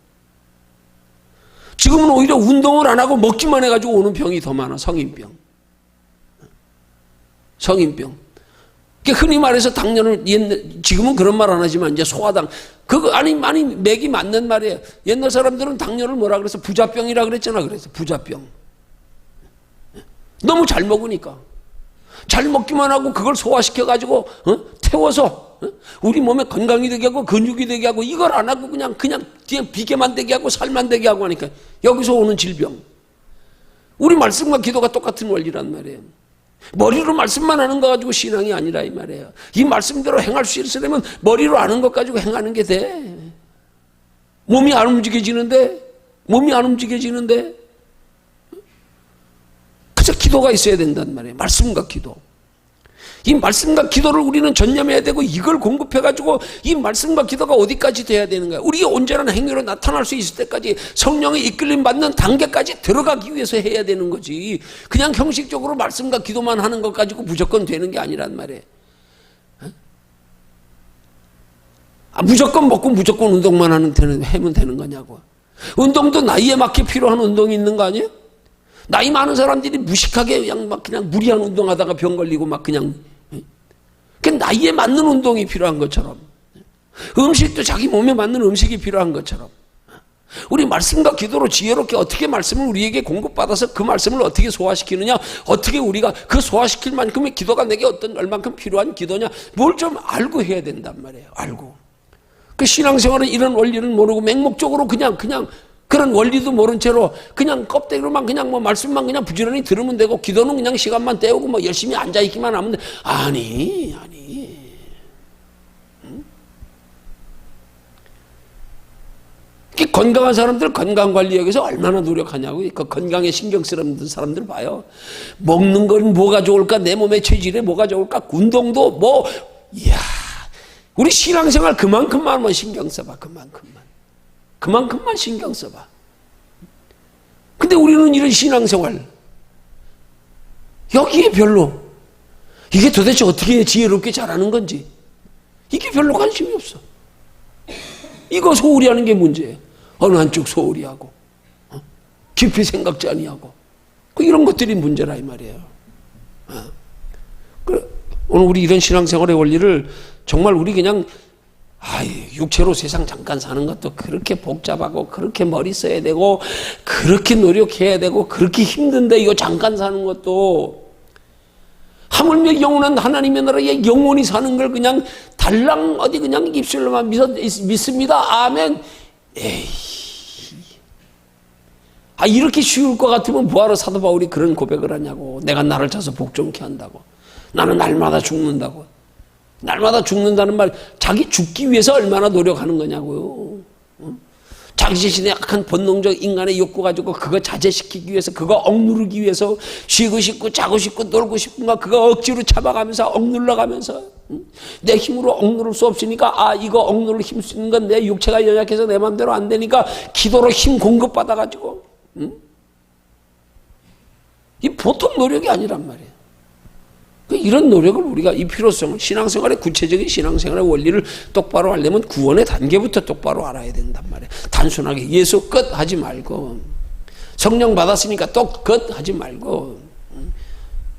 Speaker 1: 지금은 오히려 운동을 안 하고 먹기만 해가지고 오는 병이 더 많아. 성인병. 성인병. 흔히 말해서 당뇨를 지금은 그런 말 안 하지만 이제 소화당 그거 아니 많이 맥이 맞는 말이에요. 옛날 사람들은 당뇨를 뭐라 그래서 부자병이라 그랬잖아. 그래서 부자병. 너무 잘 먹으니까. 잘 먹기만 하고 그걸 소화시켜가지고 태워서 우리 몸에 건강이 되게 하고 근육이 되게 하고 이걸 안 하고 그냥 비계만 되게 하고 살만 되게 하고 하니까 여기서 오는 질병. 우리 말씀과 기도가 똑같은 원리란 말이에요. 머리로 말씀만 하는 거 가지고 신앙이 아니라 이 말이에요. 이 말씀대로 행할 수 있으려면 머리로 아는 것 가지고 행하는 게 돼. 몸이 안 움직여지는데 그래서 기도가 있어야 된단 말이에요. 말씀과 기도. 이 말씀과 기도를 우리는 전념해야 되고 이걸 공급해가지고 이 말씀과 기도가 어디까지 돼야 되는 거야. 우리가 온전한 행위로 나타날 수 있을 때까지 성령의 이끌림 받는 단계까지 들어가기 위해서 해야 되는 거지. 그냥 형식적으로 말씀과 기도만 하는 것 가지고 무조건 되는 게 아니란 말이에요. 무조건 먹고 무조건 운동만 하면 되는 거냐고. 운동도 나이에 맞게 필요한 운동이 있는 거 아니에요? 나이 많은 사람들이 무식하게 그냥 무리한 운동하다가 병 걸리고 막 그냥 그 나이에 맞는 운동이 필요한 것처럼 음식도 자기 몸에 맞는 음식이 필요한 것처럼 우리 말씀과 기도로 지혜롭게 어떻게 말씀을 우리에게 공급받아서 그 말씀을 어떻게 소화시키느냐, 어떻게 우리가 그 소화시킬 만큼의 기도가 내게 얼만큼 필요한 기도냐, 뭘 좀 알고 해야 된단 말이에요. 알고. 그 신앙생활은 이런 원리는 모르고 맹목적으로 그냥 그런 원리도 모른 채로 그냥 껍데기로만 그냥 뭐 말씀만 그냥 부지런히 들으면 되고 기도는 그냥 시간만 때우고 뭐 열심히 앉아있기만 하면 돼. 아니. 건강한 사람들 건강관리에 위해서 얼마나 노력하냐고. 그 건강에 신경 쓰는 사람들 봐요. 먹는 건 뭐가 좋을까, 내 몸의 체질에 뭐가 좋을까, 운동도 뭐, 이야, 우리 신앙생활 그만큼만 신경 써봐. 그만큼만 신경 써봐. 근데 우리는 이런 신앙생활 여기에 별로, 이게 도대체 어떻게 지혜롭게 잘하는 건지 이게 별로 관심이 없어. 이거 소홀히 하는 게 문제예요. 어느 한쪽 소홀히 하고 깊이 생각지 아니하고 이런 것들이 문제라 이 말이에요. 오늘 우리 이런 신앙생활의 원리를 정말 우리 그냥 육체로 세상 잠깐 사는 것도 그렇게 복잡하고 그렇게 머리 써야 되고 그렇게 노력해야 되고 그렇게 힘든데 이거 잠깐 사는 것도 하물며 영원한 하나님의 나라에 영원히 사는 걸 그냥 달랑 어디 그냥 입술로만 믿습니다. 아멘. 에이. 이렇게 쉬울 것 같으면 뭐하러 사도 바울이 그런 고백을 하냐고. 내가 나를 쳐서 복종케 한다고. 나는 날마다 죽는다고. 날마다 죽는다는 말, 자기 죽기 위해서 얼마나 노력하는 거냐고요. 자기 자신의 약한 본능적 인간의 욕구 가지고 그거 자제시키기 위해서, 그거 억누르기 위해서 쉬고 싶고 자고 싶고 놀고 싶은가 그거 억지로 잡아가면서 억눌러가면서 내 힘으로 억누를 수 없으니까 이거 억누를 힘 쓰는 건 내 육체가 연약해서 내 마음대로 안 되니까 기도로 힘 공급받아가지고 이 보통 노력이 아니란 말이에요. 이런 노력을 우리가 이 필요성을 신앙생활의 구체적인 신앙생활의 원리를 똑바로 하려면 구원의 단계부터 똑바로 알아야 된단 말이에요. 단순하게 예수 끝 하지 말고 성령 받았으니까 또 끝 하지 말고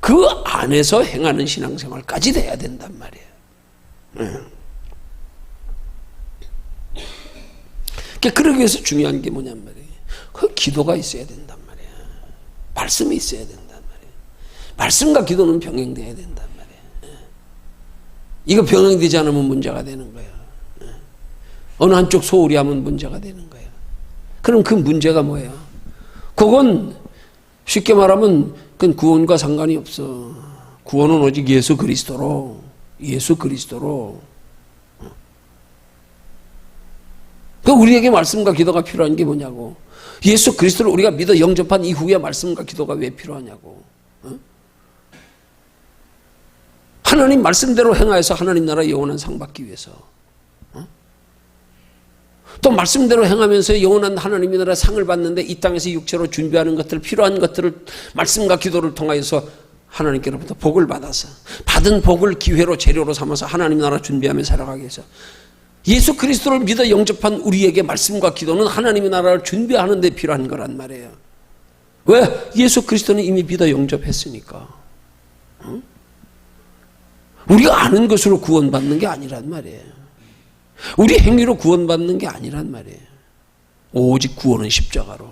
Speaker 1: 그 안에서 행하는 신앙생활까지 돼야 된단 말이에요. 그러기 위해서 중요한 게 뭐냔 말이에요. 그 기도가 있어야 된단 말이에요. 말씀이 있어야 된단 말이에요. 말씀과 기도는 병행돼야 된단 말이에요. 이거 병행되지 않으면 문제가 되는 거예요. 어느 한쪽 소홀히 하면 문제가 되는 거예요. 그럼 그 문제가 뭐예요? 그건 쉽게 말하면 그건 구원과 상관이 없어. 구원은 오직 예수 그리스도로. 우리에게 말씀과 기도가 필요한 게 뭐냐고. 예수 그리스도를 우리가 믿어 영접한 이후에 말씀과 기도가 왜 필요하냐고. 하나님 말씀대로 행하여서 하나님 나라 영원한 상 받기 위해서, 또 말씀대로 행하면서 영원한 하나님의 나라 상을 받는데 이 땅에서 육체로 준비하는 것들, 필요한 것들을 말씀과 기도를 통하여서 하나님께로부터 복을 받아서 받은 복을 기회로 재료로 삼아서 하나님 나라 준비하며 살아가기 위해서 예수 그리스도를 믿어 영접한 우리에게 말씀과 기도는 하나님의 나라를 준비하는 데 필요한 거란 말이에요. 왜? 예수 그리스도는 이미 믿어 영접했으니까. 우리가 아는 것으로 구원받는 게 아니란 말이에요. 우리 행위로 구원받는 게 아니란 말이에요. 오직 구원은 십자가로.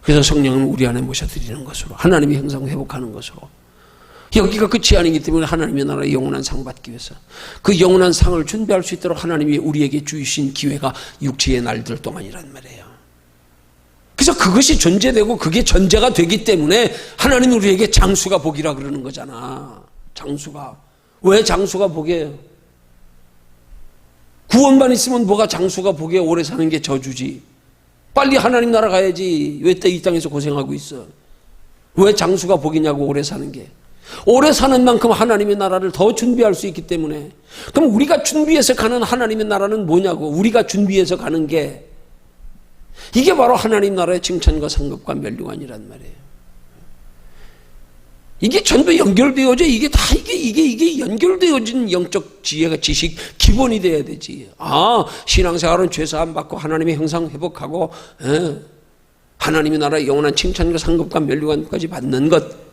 Speaker 1: 그래서 성령은 우리 안에 모셔드리는 것으로, 하나님의 형상 회복하는 것으로, 여기가 끝이 아니기 때문에 하나님의 나라의 영원한 상 받기 위해서 그 영원한 상을 준비할 수 있도록 하나님이 우리에게 주신 기회가 육체의 날들 동안이란 말이에요. 그래서 그것이 존재되고 그게 전제가 되기 때문에 하나님은 우리에게 장수가 복이라 그러는 거잖아. 장수가. 왜 장수가 복이에요? 구원만 있으면 뭐가 장수가 복이에요? 오래 사는 게 저주지. 빨리 하나님 나라 가야지. 왜 이 땅에서 고생하고 있어? 왜 장수가 복이냐고, 오래 사는 게. 오래 사는 만큼 하나님의 나라를 더 준비할 수 있기 때문에. 그럼 우리가 준비해서 가는 하나님의 나라는 뭐냐고. 우리가 준비해서 가는 게 이게 바로 하나님 나라의 칭찬과 상급과 멸류관이란 말이에요. 이게 전부 연결되어져. 이게 다 이게 연결되어진 영적 지혜가 지식 기본이 돼야 되지. 신앙생활은 죄사함 받고 하나님의 형상 회복하고 하나님의 나라의 영원한 칭찬과 상급과 멸류관까지 받는 것.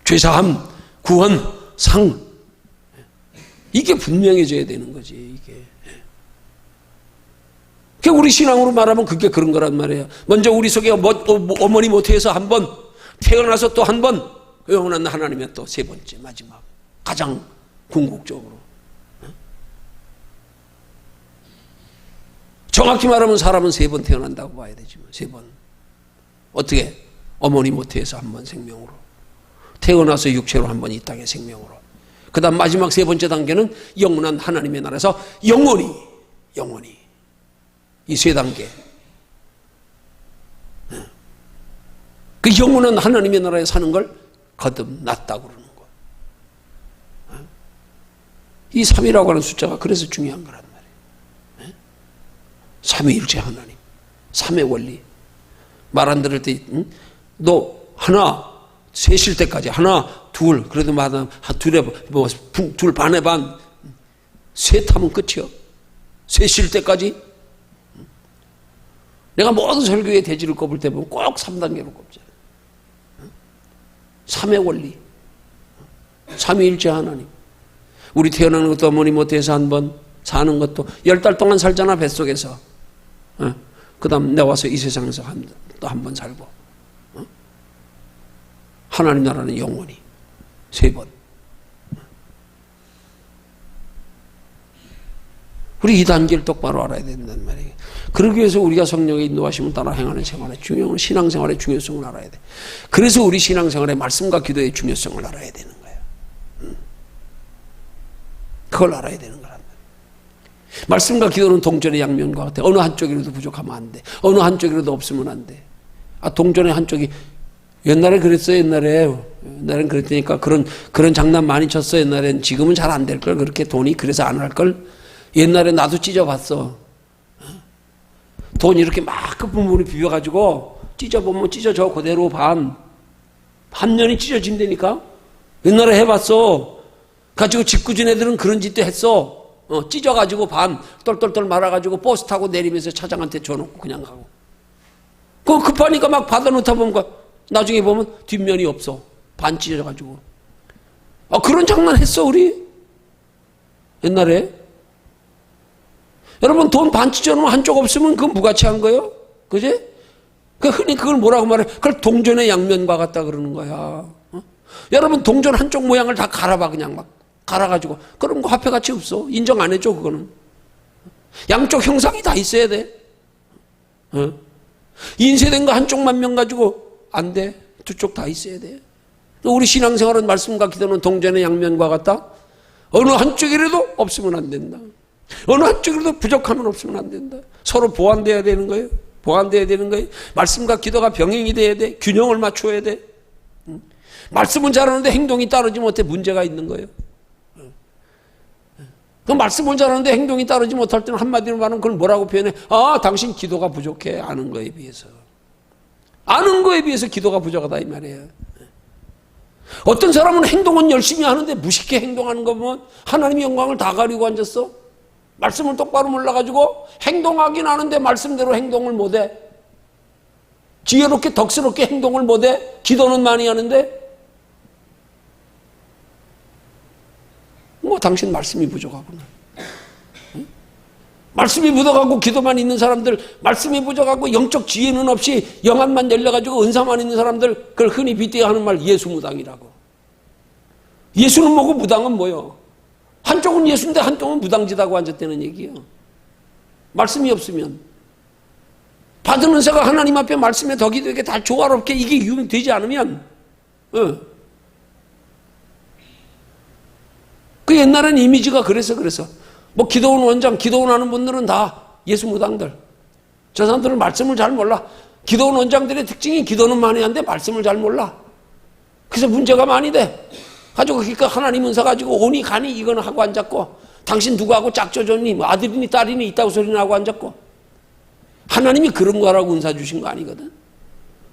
Speaker 1: 죄사함, 구원, 상. 이게 분명해져야 되는 거지, 이게. 우리 신앙으로 말하면 그게 그런 거란 말이에요. 먼저 우리 속에 어머니 모태에서 한 번, 태어나서 또 한 번, 영원한 하나님의 또 세 번째, 마지막. 가장 궁극적으로. 정확히 말하면 사람은 세 번 태어난다고 봐야 되지만, 세 번. 어떻게? 어머니 모태에서 한 번 생명으로. 태어나서 육체로 한 번 이 땅의 생명으로. 그 다음 마지막 세 번째 단계는 영원한 하나님의 나라에서 영원히. 이 세 단계. 그 영원한 하나님의 나라에 사는 걸 거듭났다고 그러는 거예요. 이 3이라고 하는 숫자가 그래서 중요한 거란 말이에요. 삼위일체 하나님. 3의 원리. 말 안 들을 때, 너 하나, 셋일 때까지 하나, 둘, 그래도 둘 반에 반, 셋 하면 끝이요. 셋일 때까지. 내가 모든 설교의 대지를 꼽을 때 보면 꼭 3단계로 꼽잖아요. 3의 원리. 삼위일체 하나님. 우리 태어나는 것도 어머니 모태에서 한 번, 사는 것도 10달 동안 살잖아, 뱃속에서. 그 다음 나와서 이 세상에서 또 한 번 살고. 하나님 나라는 영원히. 3번. 우리 이 단계를 똑바로 알아야 된단 말이에요. 그러기 위해서 우리가 성령의 인도하심을 따라 행하는 생활의 중요한 신앙생활의 중요성을 알아야 돼. 그래서 우리 신앙생활의 말씀과 기도의 중요성을 알아야 되는 거예요. 그걸 알아야 되는 거란 말이에요. 말씀과 기도는 동전의 양면과 같아. 어느 한쪽이라도 부족하면 안 돼. 어느 한쪽이라도 없으면 안 돼. 동전의 한쪽이 옛날에 그랬어요. 옛날엔 그랬으니까 그런 장난 많이 쳤어. 옛날엔. 지금은 잘 안 될 걸. 그렇게 돈이 그래서 안 할 걸. 옛날에 나도 찢어봤어. 돈 이렇게 막 끝부분을 비벼가지고 찢어보면 찢어져 그대로 반면이 찢어진다니까. 옛날에 해봤어. 가지고 짓궂은 애들은 그런 짓도 했어. 찢어가지고 똘똘똘 말아가지고 버스 타고 내리면서 차장한테 줘놓고 그냥 가고. 그거 급하니까 막 받아놓다 보면 나중에 보면 뒷면이 없어. 반 찢어져가지고. 그런 장난 했어 우리 옛날에. 여러분 돈 반 찢어놓으면 한쪽 없으면 그건 무가치한 거예요. 그지? 흔히 그걸 뭐라고 말해? 그걸 동전의 양면과 같다 그러는 거야. 여러분 동전 한쪽 모양을 다 갈아봐. 그냥 막 갈아가지고. 그럼 그 화폐 가치 없어. 인정 안 해줘 그거는. 양쪽 형상이 다 있어야 돼. 인쇄된 거 한쪽만 면 가지고 안 돼. 두 쪽 다 있어야 돼. 우리 신앙생활은 말씀과 기도는 동전의 양면과 같다. 어느 한쪽이라도 없으면 안 된다. 어느 한쪽이라도 부족함은 없으면 안 된다. 서로 보완돼야 되는 거예요. 보완돼야 되는 거예요. 말씀과 기도가 병행이 돼야 돼. 균형을 맞춰야 돼. 말씀은 잘하는데 행동이 따르지 못해 문제가 있는 거예요. 그 말씀은 잘하는데 행동이 따르지 못할 때는 한마디로 말하면 그걸 뭐라고 표현해? 당신 기도가 부족해. 아는 거에 비해서. 아는 거에 비해서 기도가 부족하다 이 말이에요. 어떤 사람은 행동은 열심히 하는데 무식하게 행동하는 거 보면 하나님의 영광을 다 가리고 앉았어. 말씀을 똑바로 몰라가지고 행동하긴 하는데 말씀대로 행동을 못해. 지혜롭게 덕스럽게 행동을 못해. 기도는 많이 하는데 당신 말씀이 부족하구나. 말씀이 묻어가고 기도만 있는 사람들, 말씀이 부족하고 영적 지혜는 없이 영안만 열려가지고 은사만 있는 사람들, 그걸 흔히 빗대어 하는 말 예수무당이라고. 예수는 뭐고 무당은 뭐요? 한쪽은 예수인데 한쪽은 무당짓하고 앉았다는 얘기예요. 말씀이 없으면. 받은 은사가 하나님 앞에 말씀에 덕이 되게 다 조화롭게 이게 유명되지 않으면, 그 옛날엔 이미지가 그래서. 뭐 기도원 원장, 기도원 하는 분들은 다 예수 무당들. 저 사람들은 말씀을 잘 몰라. 기도원 원장들의 특징이 기도는 많이 하는데 말씀을 잘 몰라. 그래서 문제가 많이 돼. 가지고 그러니까 하나님 은사 가지고 오니 가니 이거는 하고 앉았고, 당신 누구하고 짝져줬니? 뭐 아들이니 딸이니 있다고 소리나 하고 앉았고. 하나님이 그런 거라고 은사 주신 거 아니거든.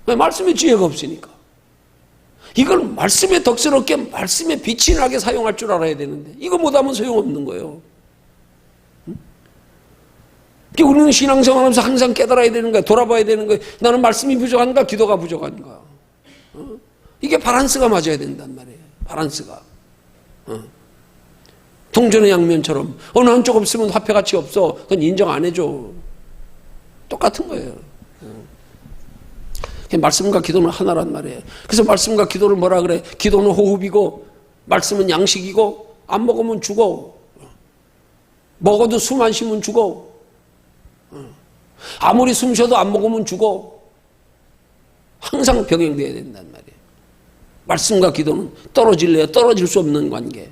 Speaker 1: 왜? 말씀에 지혜가 없으니까. 이걸 말씀에 덕스럽게 말씀에 빛이 나게 사용할 줄 알아야 되는데 이거 못하면 소용없는 거예요. 우리는 신앙생활하면서 항상 깨달아야 되는 거야. 돌아봐야 되는 거야. 나는 말씀이 부족한가 기도가 부족한가. 이게 바란스가 맞아야 된단 말이에요. 바란스가. 동전의 양면처럼 어느 한쪽 없으면 화폐가치 없어. 그건 인정 안 해줘. 똑같은 거예요. 말씀과 기도는 하나란 말이에요. 그래서 말씀과 기도를 뭐라 그래? 기도는 호흡이고 말씀은 양식이고 안 먹으면 죽어. 먹어도 숨 안 쉬면 죽어. 아무리 숨 쉬어도 안 먹으면 죽어. 항상 병행돼야 된단 말이에요. 말씀과 기도는 떨어질래야 떨어질 수 없는 관계.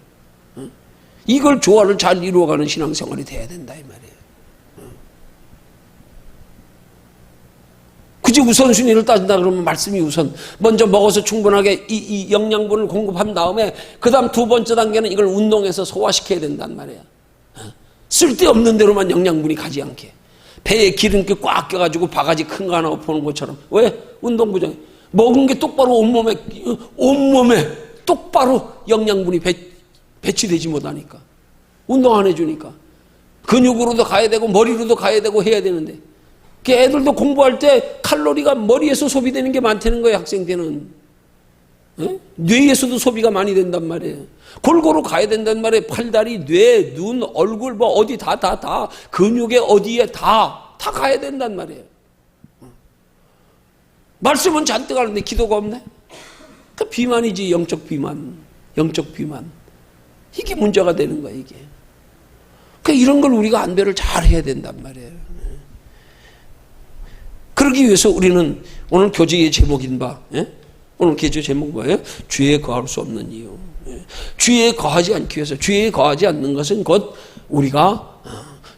Speaker 1: 이걸 조화를 잘 이루어가는 신앙생활이 돼야 된다 이 말이에요. 굳이 우선순위를 따진다 그러면 말씀이 우선. 먼저 먹어서 충분하게 이 영양분을 공급한 다음에 그 다음 두 번째 단계는 이걸 운동해서 소화시켜야 된단 말이에요. 쓸데없는 데로만 영양분이 가지 않게. 배에 기름기 꽉 껴가지고 바가지 큰 거 하나 엎어놓은 것처럼. 왜? 운동 부족해. 먹은 게 똑바로 온몸에 똑바로 영양분이 배치되지 못하니까. 운동 안 해주니까. 근육으로도 가야 되고 머리로도 가야 되고 해야 되는데. 애들도 공부할 때 칼로리가 머리에서 소비되는 게 많다는 거예요. 학생 때는. 뇌에서도 소비가 많이 된단 말이에요. 골고루 가야 된단 말이에요. 팔다리, 뇌, 눈, 얼굴 뭐 어디 다 근육에 어디에 다 가야 된단 말이에요. 말씀은 잔뜩 하는데 기도가 없네. 그 비만이지. 영적 비만. 이게 문제가 되는 거야 이게. 그러니까 이런 걸 우리가 안배를 잘 해야 된단 말이에요. 그러기 위해서 우리는 오늘 교제의 제목인 바, 오늘 교제 제목 뭐예요? 죄에 거할 수 없는 이유. 죄에 거하지 않기 위해서. 죄에 거하지 않는 것은 곧 우리가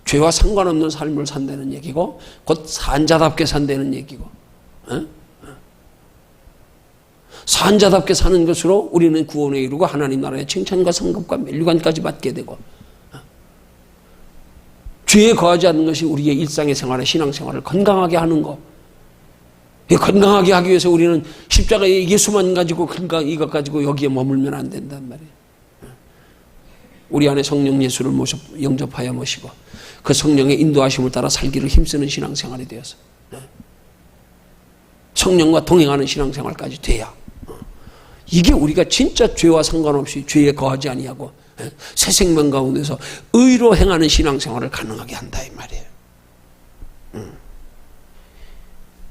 Speaker 1: 죄와 상관없는 삶을 산다는 얘기고, 곧 산자답게 산다는 얘기고, 산자답게 사는 것으로 우리는 구원에 이루고 하나님 나라의 칭찬과 상급과 멸류관까지 받게 되고, 죄에 거하지 않는 것이 우리의 일상의 생활에 신앙생활을 건강하게 하는 것. 건강하게 하기 위해서 우리는 십자가의 예수만 가지고 이것 가지고 여기에 머물면 안 된단 말이에요. 우리 안에 성령 예수를 영접하여 모시고 그 성령의 인도하심을 따라 살기를 힘쓰는 신앙생활이 되어서 성령과 동행하는 신앙생활까지 돼야 이게 우리가 진짜 죄와 상관없이 죄에 거하지 아니하고 새 생명 가운데서 의로 행하는 신앙생활을 가능하게 한다 이 말이에요.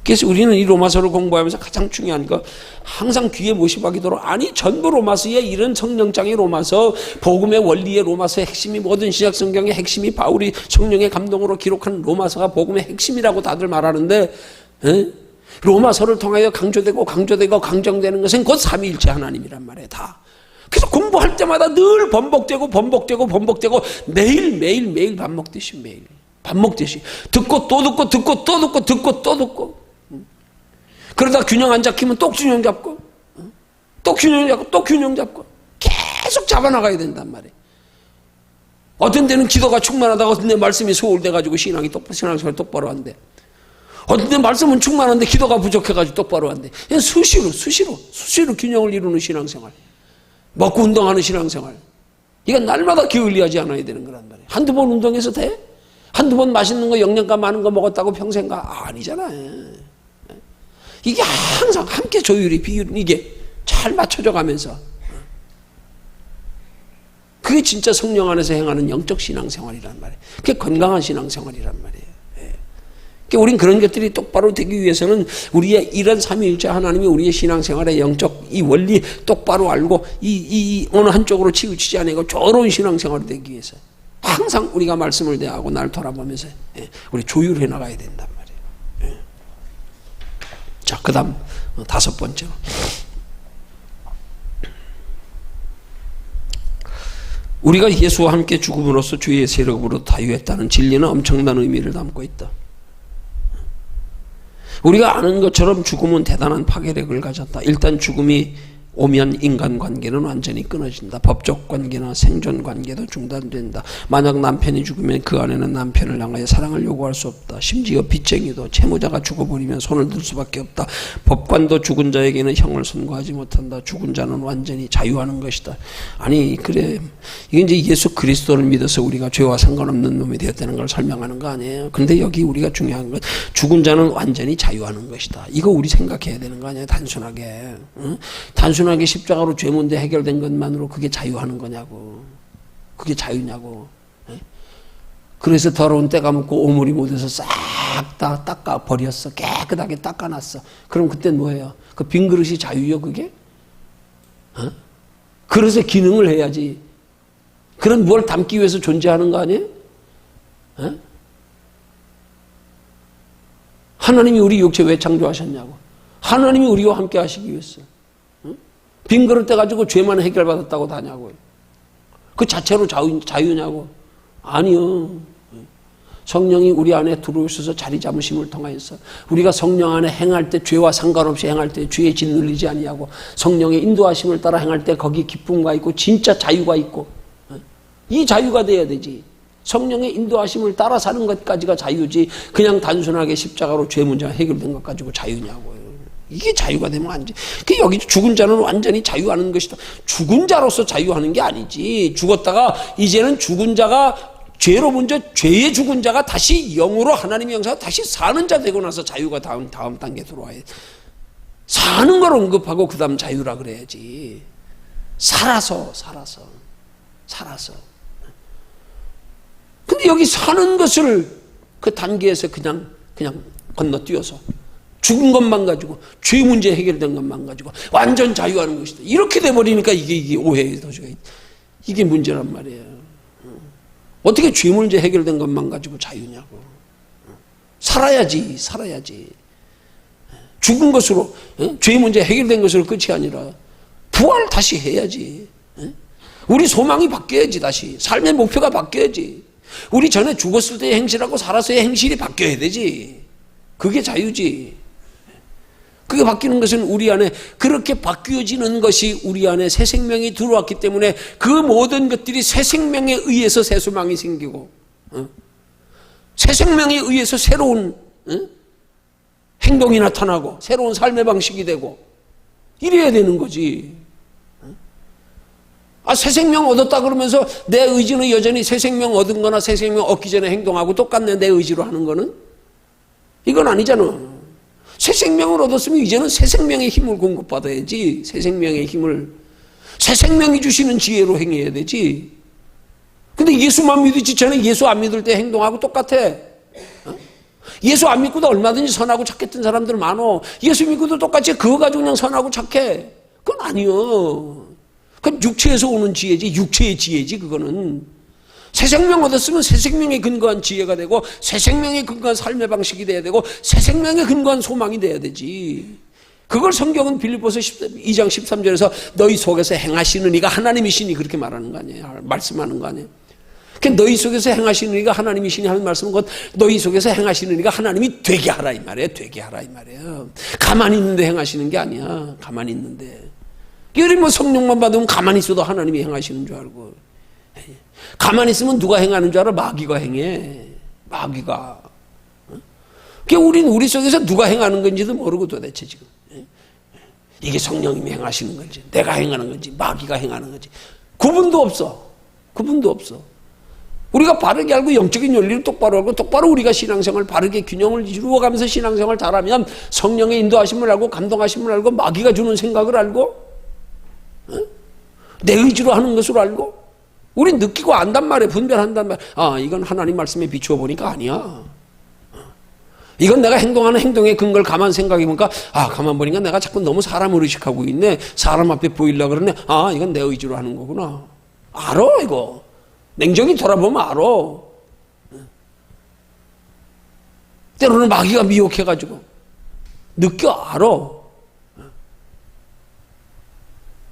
Speaker 1: 그래서 우리는 이 로마서를 공부하면서 가장 중요한 거 항상 귀에 못이 박이도록 아니 전부 로마서의 이런 성령장의 로마서 복음의 원리의 로마서의 핵심이 모든 신약 성경의 핵심이 바울이 성령의 감동으로 기록한 로마서가 복음의 핵심이라고 다들 말하는데 로마서를 통하여 강조되고 강정되는 것은 곧 삼위일체 하나님이란 말이에요. 다. 그래서 공부할 때마다 늘 번복되고 매일 밥 먹듯이 듣고 또 듣고 그러다 균형 안 잡히면 또 균형 잡고 또 균형 잡고 계속 잡아나가야 된단 말이에요. 어떤 데는 기도가 충만하다고 어떤 데 말씀이 소홀돼가지고 신앙생활 똑바로 한대. 어떤 데 말씀은 충만한데 기도가 부족해가지고 똑바로 한대. 그냥 수시로 균형을 이루는 신앙생활. 먹고 운동하는 신앙생활. 이건 날마다 게을리하지 않아야 되는 거란 말이에요. 한두 번 운동해서 돼? 한두 번 맛있는 거 영양가 많은 거 먹었다고 평생 가? 아니잖아요. 이게 항상 함께 조율이 비율 이게 잘 맞춰져 가면서 그게 진짜 성령 안에서 행하는 영적 신앙생활이란 말이에요. 그게 건강한 신앙생활이란 말이에요. 그러니까 우린 그런 것들이 똑바로 되기 위해서는 우리의 이런 삼위일체 하나님이 우리의 신앙생활의 영적 이 원리 똑바로 알고 이 어느 한쪽으로 치우치지 않고 조로운 신앙생활이 되기 위해서 항상 우리가 말씀을 대하고 날 돌아보면서 우리 조율해 나가야 된단 말이에요. 자, 그 다음 5번째로 우리가 예수와 함께 죽음으로써 죄의 세력으로 다유했다는 진리는 엄청난 의미를 담고 있다. 우리가 아는 것처럼 죽음은 대단한 파괴력을 가졌다. 일단 죽음이 오면 인간관계는 완전히 끊어진다. 법적 관계나 생존 관계도 중단된다. 만약 남편이 죽으면 그 아내는 남편을 향하여 사랑을 요구할 수 없다. 심지어 빚쟁이도 채무자가 죽어버리면 손을 들 수밖에 없다. 법관도 죽은 자에게는 형을 선고하지 못한다. 죽은 자는 완전히 자유하는 것이다. 아니 그래, 이게 이제 예수 그리스도를 믿어서 우리가 죄와 상관없는 놈이 되었다는 걸 설명하는 거 아니에요. 근데 여기 우리가 중요한 건 죽은 자는 완전히 자유하는 것이다. 이거 우리 생각해야 되는 거 아니에요. 단순하게. 응? 단순하게 십자가로 죄 문제 해결된 것만으로 그게 자유하는 거냐고. 그게 자유냐고. 그래서 더러운 때가 묻고 오물이 묻어서 싹 다 닦아 버렸어. 깨끗하게 닦아놨어. 그럼 그때 뭐예요? 그 빈 그릇이 자유요 그게? 그릇의 기능을 해야지. 그런 뭘 담기 위해서 존재하는 거 아니에요? 하나님이 우리 육체 왜 창조하셨냐고. 하나님이 우리와 함께 하시기 위해서. 빈 그릇 떼가지고 죄만 해결받았다고 다냐고요. 그 자체로 자유냐고. 아니요. 성령이 우리 안에 들어오셔서 자리 잡으심을 통하여서 우리가 성령 안에 행할 때 죄와 상관없이 행할 때 죄에 짓눌리지 아니하고 성령의 인도하심을 따라 행할 때 거기 기쁨과 있고 진짜 자유가 있고 이 자유가 돼야 되지. 성령의 인도하심을 따라 사는 것까지가 자유지 그냥 단순하게 십자가로 죄 문제가 해결된 것 가지고 자유냐고요. 이게 자유가 되면 안 돼. 여기 죽은 자는 완전히 자유하는 것이다. 죽은 자로서 자유하는 게 아니지. 죽었다가 이제는 죽은 자가 죄로 먼저 죄의 죽은 자가 다시 영으로 하나님의 형상으로 다시 사는 자 되고 나서 자유가 다음 단계 들어와야 돼. 사는 걸 언급하고 그 다음 자유라 그래야지. 살아서. 근데 여기 사는 것을 그 단계에서 그냥 건너뛰어서 죽은 것만 가지고 죄 문제 해결된 것만 가지고 완전 자유하는 것이다. 이렇게 돼버리니까 이게 오해의 도시가 이게 문제란 말이에요. 어떻게 죄 문제 해결된 것만 가지고 자유냐고. 살아야지. 죽은 것으로 죄 문제 해결된 것으로 끝이 아니라 부활 다시 해야지. 우리 소망이 바뀌어야지. 다시 삶의 목표가 바뀌어야지. 우리 전에 죽었을 때의 행실하고 살아서의 행실이 바뀌어야 되지. 그게 자유지. 그게 바뀌는 것은 우리 안에 그렇게 바뀌어지는 것이 우리 안에 새 생명이 들어왔기 때문에 그 모든 것들이 새 생명에 의해서 새 소망이 생기고 새 생명에 의해서 새로운 행동이 나타나고 새로운 삶의 방식이 되고 이래야 되는 거지. 새 생명 얻었다 그러면서 내 의지는 여전히 새 생명 얻은 거나 새 생명 얻기 전에 행동하고 똑같네. 내 의지로 하는 거는 이건 아니잖아. 새 생명을 얻었으면 이제는 새 생명의 힘을 공급받아야지. 새 생명의 힘을 새 생명이 주시는 지혜로 행해야 되지. 근데 예수만 믿지 전에 예수 안 믿을 때 행동하고 똑같아. 예수 안 믿고도 얼마든지 선하고 착했던 사람들 많어. 예수 믿고도 똑같이 그거 가지고 그냥 선하고 착해. 그건 아니요. 그건 육체에서 오는 지혜지. 육체의 지혜지 그거는. 새 생명 얻었으면 새 생명에 근거한 지혜가 되고 새 생명에 근거한 삶의 방식이 돼야 되고 새 생명에 근거한 소망이 돼야 되지. 그걸 성경은 빌립보서 2장 13절에서 너희 속에서 행하시는 이가 하나님이시니 그렇게 말하는 거 아니에요. 말씀하는 거 아니에요. 그러니까 너희 속에서 행하시는 이가 하나님이시니 하는 말씀은 곧 너희 속에서 행하시는 이가 하나님이 되게 하라 이 말이에요. 되게 하라 이 말이에요. 가만히 있는데 행하시는 게 아니야. 가만히 있는데. 예를 뭐 성령만 받으면 가만히 있어도 하나님이 행하시는 줄 알고. 가만히 있으면 누가 행하는 줄 알아? 마귀가 행해. 마귀가. 그러니까 우리는 우리 속에서 누가 행하는 건지도 모르고 도대체 지금. 이게 성령님이 행하시는 건지 내가 행하는 건지 마귀가 행하는 건지 구분도 없어. 우리가 바르게 알고 영적인 원리를 똑바로 알고 똑바로 우리가 신앙생활 바르게 균형을 이루어가면서 신앙생활 잘하면 성령의 인도하심을 알고 감동하심을 알고 마귀가 주는 생각을 알고 내 의지로 하는 것으로 알고 우린 느끼고 안단 말이에요. 분별한단 말이에요. 아, 이건 하나님 말씀에 비추어 보니까 아니야. 이건 내가 행동하는 행동의 근거를 가만 생각해 보니까, 아, 가만 보니까 내가 자꾸 너무 사람을 의식하고 있네. 사람 앞에 보이려고 그러네. 아, 이건 내 의지로 하는 거구나. 알아, 이거. 냉정히 돌아보면 알아. 때로는 마귀가 미혹해가지고. 느껴, 알아.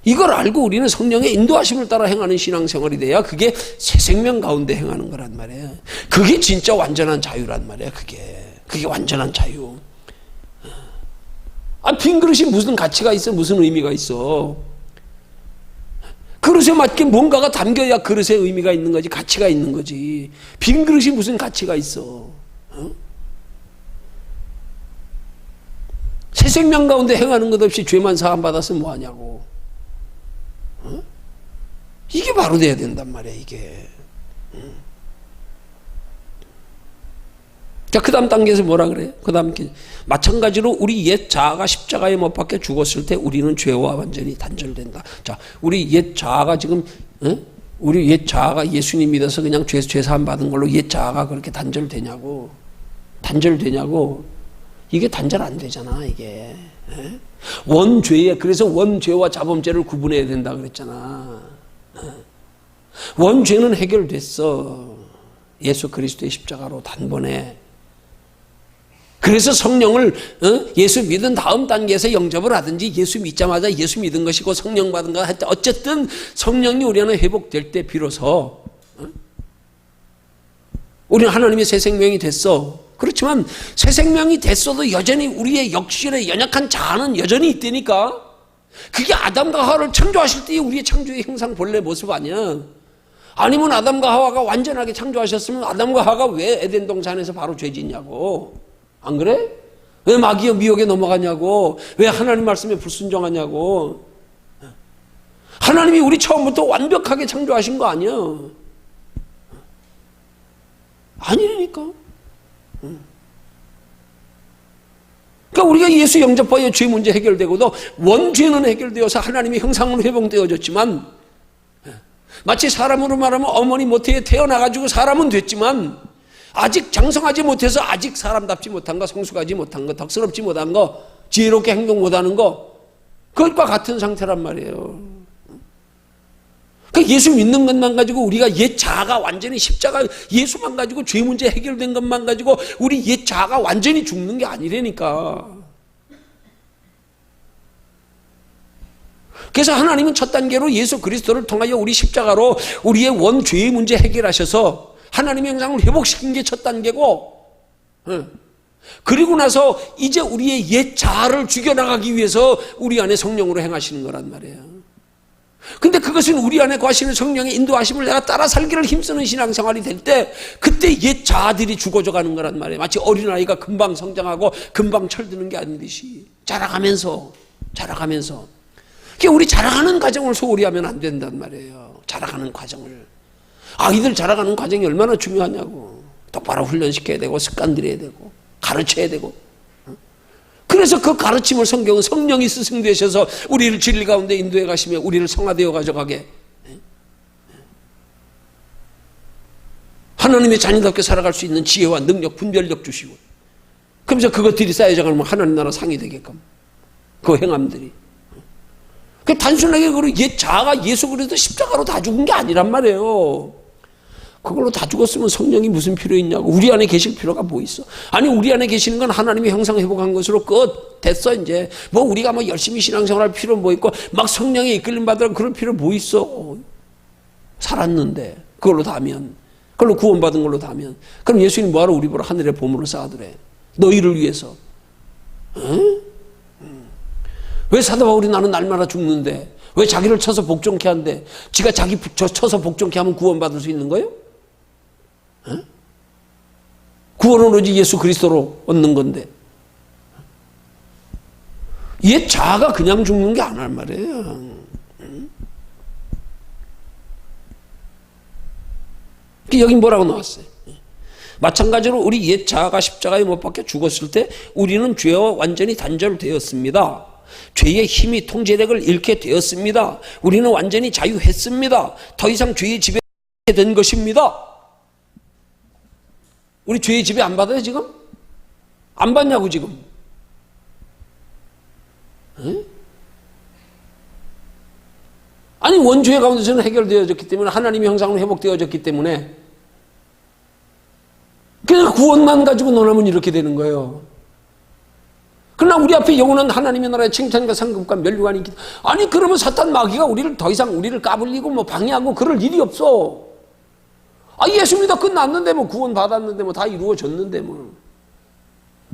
Speaker 1: 이걸 알고 우리는 성령의 인도하심을 따라 행하는 신앙생활이 돼야 그게 새 생명 가운데 행하는 거란 말이에요. 그게 진짜 완전한 자유란 말이에요. 그게 완전한 자유. 아, 빈 그릇이 무슨 가치가 있어? 무슨 의미가 있어? 그릇에 맞게 뭔가가 담겨야 그릇에 의미가 있는 거지, 가치가 있는 거지. 빈 그릇이 무슨 가치가 있어? 새 생명 가운데 행하는 것 없이 죄만 사함 받았으면 뭐하냐고. 이게 바로 돼야 된단 말이야, 이게. 자, 그 다음 단계에서 뭐라 그래요? 그 다음, 마찬가지로 우리 옛 자아가 십자가에 못 박혀 죽었을 때 우리는 죄와 완전히 단절된다. 자, 우리 옛 자아가 지금, 우리 옛 자아가 예수님 믿어서 그냥 죄사함 받은 걸로 옛 자아가 그렇게 단절되냐고. 이게 단절 안 되잖아, 이게. 원죄에, 그래서 원죄와 자범죄를 구분해야 된다 그랬잖아. 원죄는 해결됐어. 예수 그리스도의 십자가로 단번에. 그래서 성령을 예수 믿은 다음 단계에서 영접을 하든지 예수 믿자마자 예수 믿은 것이고 성령 받은 거 할 때 어쨌든 성령이 우리 안에 회복될 때 비로소 우리는 하나님의 새 생명이 됐어. 그렇지만 새 생명이 됐어도 여전히 우리의 역실의 연약한 자아는 여전히 있다니까. 그게 아담과 하와를 창조하실 때의 우리의 창조의 형상 본래 모습 아니야. 아니면 아담과 하와가 완전하게 창조하셨으면 아담과 하와가 왜 에덴 동산에서 바로 죄 짓냐고. 안 그래? 왜 마귀의 미혹에 넘어가냐고. 왜 하나님 말씀에 불순종하냐고. 하나님이 우리 처음부터 완벽하게 창조하신 거 아니야. 아니라니까. 그러니까 우리가 예수 영접하여 죄 문제 해결되고도 원죄는 해결되어서 하나님의 형상으로 회복되어졌지만 마치 사람으로 말하면 어머니 모태에 태어나가지고 사람은 됐지만 아직 장성하지 못해서 아직 사람답지 못한 거, 성숙하지 못한 거, 덕스럽지 못한 거, 지혜롭게 행동 못하는 거, 그것과 같은 상태란 말이에요. 그러니까 예수 믿는 것만 가지고 우리가 옛 자아가 완전히 십자가 예수만 가지고 죄 문제 해결된 것만 가지고 우리 옛 자아가 완전히 죽는 게 아니라니까. 그래서 하나님은 첫 단계로 예수 그리스도를 통하여 우리 십자가로 우리의 원죄의 문제 해결하셔서 하나님의 형상을 회복시킨 게 첫 단계고, 그리고 나서 이제 우리의 옛 자아를 죽여나가기 위해서 우리 안에 성령으로 행하시는 거란 말이에요. 근데 그것은 우리 안에 거하시는 성령의 인도하심을 내가 따라 살기를 힘쓰는 신앙생활이 될 때 그때 옛 자아들이 죽어져 가는 거란 말이에요. 마치 어린아이가 금방 성장하고 금방 철드는 게 아니듯이 자라가면서 그러니까 우리 자라가는 과정을 소홀히 하면 안 된단 말이에요. 자라가는 과정을. 아이들 자라가는 과정이 얼마나 중요하냐고. 똑바로 훈련시켜야 되고 습관들여야 되고 가르쳐야 되고. 그래서 그 가르침을 성경은 성령이 스승되셔서 우리를 진리 가운데 인도해 가시며 우리를 성화되어 가져가게 하나님의 자녀답게 살아갈 수 있는 지혜와 능력, 분별력 주시고, 그러면서 그것들이 쌓여져가면 하나님 나라 상이 되게끔 그 행함들이. 그 단순하게 옛 자아가 예수 그리스도 십자가로 다 죽은 게 아니란 말이에요. 그걸로 다 죽었으면 성령이 무슨 필요 있냐고. 우리 안에 계실 필요가 뭐 있어. 아니 우리 안에 계시는 건 하나님의 형상 회복한 것으로 끝 됐어. 이제 뭐 우리가 뭐 열심히 신앙생활할 필요 뭐 있고 막 성령의 이끌림 받으라 그럴 필요 뭐 있어. 살았는데 그걸로 다면, 그걸로 구원받은 걸로 다면, 그럼 예수님 뭐하러 우리 보러 하늘에 보물을 쌓아두래. 너희를 위해서. 응? 왜 사도 바울이 나는 날마다 죽는데 왜 자기를 쳐서 복종케 한대? 지가 자기 쳐서 복종케 하면 구원받을 수 있는 거예요? 에? 구원은 오직 예수 그리스도로 얻는 건데 옛 자아가 그냥 죽는 게 아니란 말이에요. 여기 뭐라고 나왔어요? 마찬가지로 우리 옛 자아가 십자가에 못 박혀 죽었을 때 우리는 죄와 완전히 단절되었습니다. 죄의 힘이 통제력을 잃게 되었습니다. 우리는 완전히 자유했습니다. 더 이상 죄의 지배 된 것입니다. 우리 죄의 지배 안 받아요 지금? 안 받냐고 지금? 에? 아니 원죄 가운데서는 해결되어졌기 때문에 하나님의 형상으로 회복되어졌기 때문에 그냥 구원만 가지고 논하면 이렇게 되는 거예요. 그러나 우리 앞에 영원한 하나님의 나라의 칭찬과 상급과 면류관이 있기 때문에 아니 그러면 사탄 마귀가 우리를 더 이상 우리를 까불리고 뭐 방해하고 그럴 일이 없어. 아 예수 믿어 끝났는데 뭐 구원 받았는데 뭐 다 이루어졌는데 뭐.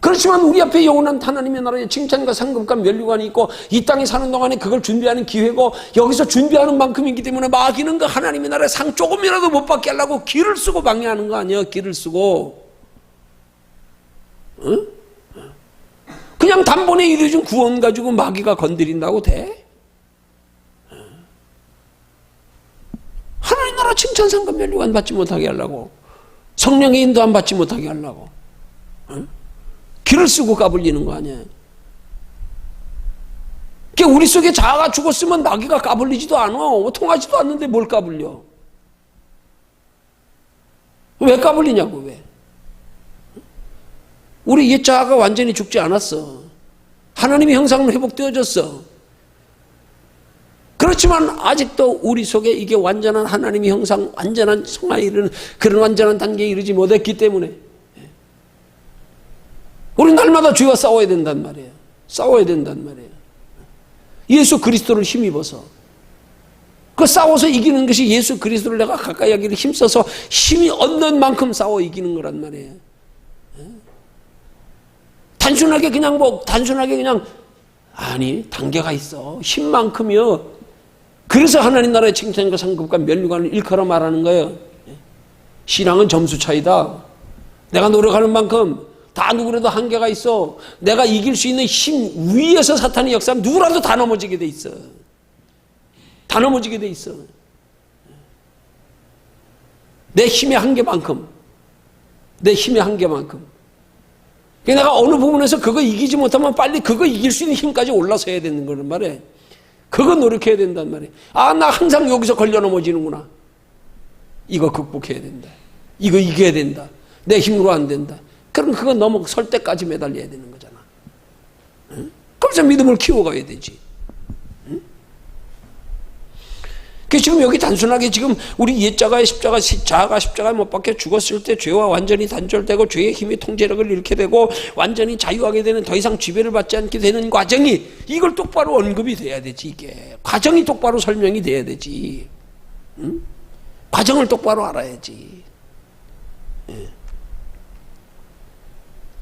Speaker 1: 그렇지만 우리 앞에 영원한 하나님의 나라의 칭찬과 상급과 면류관이 있고 이 땅에 사는 동안에 그걸 준비하는 기회고 여기서 준비하는 만큼이기 때문에 마귀는 그 하나님의 나라의 상 조금이라도 못 받게 하려고 길을 쓰고 방해하는 거 아니야. 길을 쓰고 응? 그냥 단번에 이루어진 구원 가지고 마귀가 건드린다고 돼? 하나님 나라 칭찬 상급 면류관 받지 못하게 하려고 성령의 인도함 받지 못하게 하려고 응? 길을 쓰고 까불리는 거 아니야. 그러니까 우리 속에 자아가 죽었으면 마귀가 까불리지도 않아. 통하지도 않는데 뭘 까불려. 왜 까불리냐고 왜. 우리 옛 자아가 완전히 죽지 않았어. 하나님의 형상으로 회복되어졌어. 그렇지만 아직도 우리 속에 이게 완전한 하나님의 형상, 완전한 성화에 이르는 그런 완전한 단계에 이르지 못했기 때문에 우리 날마다 죄와 싸워야 된단 말이에요. 싸워야 된단 말이에요. 예수 그리스도를 힘입어서 그 싸워서 이기는 것이 예수 그리스도를 내가 가까이 하기를 힘써서 힘이 얻는 만큼 싸워 이기는 거란 말이에요. 단순하게 그냥 아니 단계가 있어. 힘만큼이요. 그래서 하나님 나라의 칭찬과 상급과 면류관을 일컬어 말하는 거예요. 신앙은 점수 차이다. 내가 노력하는 만큼 다 누구라도 한계가 있어. 내가 이길 수 있는 힘 위에서 사탄이 역사하면 누구라도 다 넘어지게 돼 있어. 다 넘어지게 돼 있어. 내 힘의 한계만큼. 내 힘의 한계만큼. 내가 어느 부분에서 그거 이기지 못하면 빨리 그거 이길 수 있는 힘까지 올라서야 되는 거란 말이에요. 그거 노력해야 된단 말이에요. 아, 나 항상 여기서 걸려 넘어지는구나. 이거 극복해야 된다. 이거 이겨야 된다. 내 힘으로 안 된다. 그럼 그거 넘어설 때까지 매달려야 되는 거잖아. 응? 그래서 믿음을 키워가야 되지. 응? 지금 여기 단순하게 지금 우리 옛 자아가 십자가에 못 박혀 죽었을 때 죄와 완전히 단절되고 죄의 힘이 통제력을 잃게 되고 완전히 자유하게 되는 더 이상 지배를 받지 않게 되는 과정이 이걸 똑바로 언급이 돼야 되지. 이게 과정이 똑바로 설명이 돼야 되지. 응? 과정을 똑바로 알아야지. 예.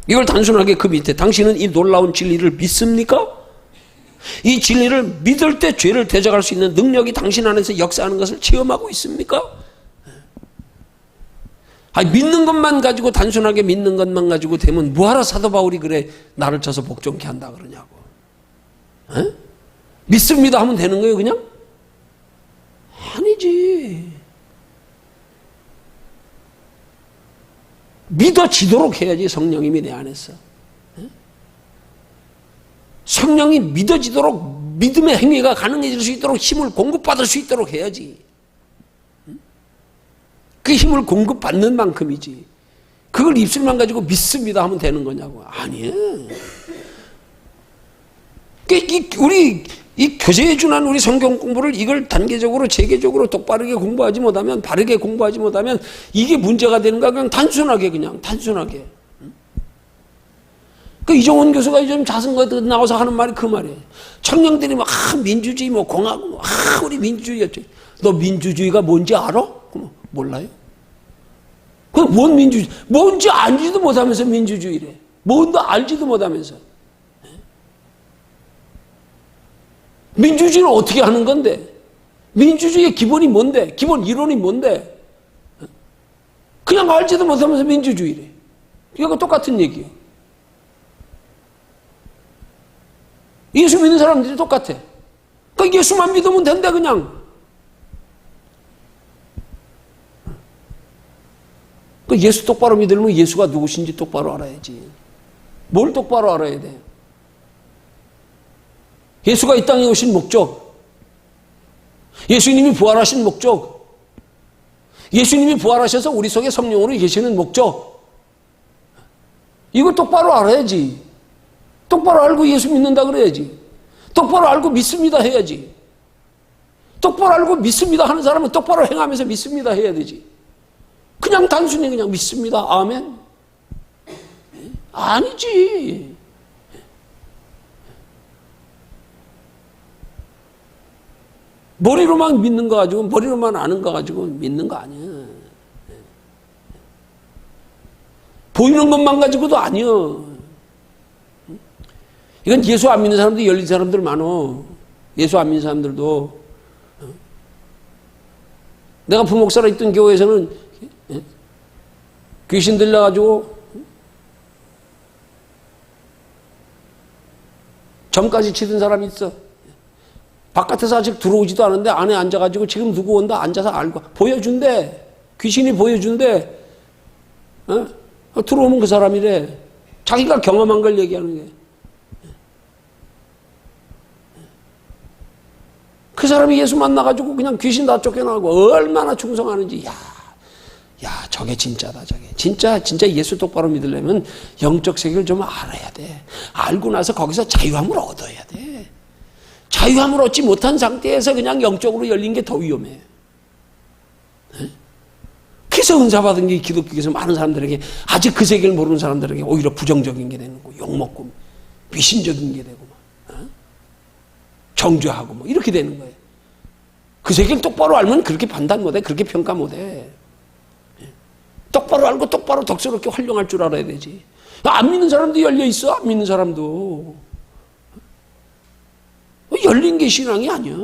Speaker 1: 이걸 단순하게 그 밑에 당신은 이 놀라운 진리를 믿습니까? 이 진리를 믿을 때 죄를 대적할 수 있는 능력이 당신 안에서 역사하는 것을 체험하고 있습니까? 아니, 믿는 것만 가지고 단순하게 믿는 것만 가지고 되면 뭐하러 사도 바울이 그래 나를 쳐서 복종케 한다 그러냐고. 에? 믿습니다 하면 되는 거예요 그냥? 아니지. 믿어지도록 해야지. 성령님이 내 안에서 성령이 믿어지도록 믿음의 행위가 가능해질 수 있도록 힘을 공급받을 수 있도록 해야지. 그 힘을 공급받는 만큼이지. 그걸 입술만 가지고 믿습니다 하면 되는 거냐고. 아니에요. 우리 이 교제에 준한 우리 성경 공부를 이걸 단계적으로 체계적으로 똑바르게 공부하지 못하면 바르게 공부하지 못하면 이게 문제가 되는가. 그냥 단순하게 그 이종원 교수가 요즘 자선거 나와서 하는 말이 그 말이에요. 청년들이 막 민주주의 뭐 공화국 우리 민주주의였지. 너 민주주의가 뭔지 알아? 그럼 몰라요. 그 뭔 민주주의? 뭔지 알지도 못하면서 민주주의래. 뭔도 알지도 못하면서. 민주주의는 어떻게 하는 건데? 민주주의의 기본이 뭔데? 기본 이론이 뭔데? 그냥 알지도 못하면서 민주주의래. 이거 똑같은 얘기예요. 예수 믿는 사람들이 똑같아. 그러니까 예수만 믿으면 된다 그냥. 그 예수 똑바로 믿으려면 예수가 누구신지 똑바로 알아야지. 뭘 똑바로 알아야 돼? 예수가 이 땅에 오신 목적, 예수님이 부활하신 목적, 예수님이 부활하셔서 우리 속에 성령으로 계시는 목적. 이거 똑바로 알아야지. 똑바로 알고 예수 믿는다 그래야지. 똑바로 알고 믿습니다 해야지. 똑바로 알고 믿습니다 하는 사람은 똑바로 행하면서 믿습니다 해야 되지. 그냥 단순히 그냥 믿습니다. 아멘. 아니지. 머리로만 믿는 거 가지고, 머리로만 아는 거 가지고 믿는 거 아니야. 보이는 것만 가지고도 아니야. 이건 예수 안 믿는 사람도 열린 사람들 많어. 예수 안 믿는 사람들도. 내가 부목사로 있던 교회에서는 귀신 들려가지고 점까지 치던 사람이 있어. 바깥에서 아직 들어오지도 않은데 안에 앉아가지고 지금 누구 온다 앉아서 알고 보여준대. 귀신이 보여준대. 들어오면 그 사람이래. 자기가 경험한 걸 얘기하는 게. 그 사람이 예수 만나가지고 그냥 귀신 다 쫓겨나고 얼마나 충성하는지. 야, 저게 진짜다, 저게. 진짜 예수 똑바로 믿으려면 영적 세계를 좀 알아야 돼. 알고 나서 거기서 자유함을 얻어야 돼. 자유함을 얻지 못한 상태에서 그냥 영적으로 열린 게 더 위험해. 그래서 은사 받은 게 기독교에서 많은 사람들에게, 아직 그 세계를 모르는 사람들에게 오히려 부정적인 게 되는 거, 욕먹고, 미신적인 게 되고, 정죄하고, 뭐, 이렇게 되는 거예요. 그 세계를 똑바로 알면 그렇게 판단 못 해, 그렇게 평가 못 해. 똑바로 알고 똑바로 덕스럽게 활용할 줄 알아야 되지. 안 믿는 사람도 열려 있어, 안 믿는 사람도. 열린 게 신앙이 아니야.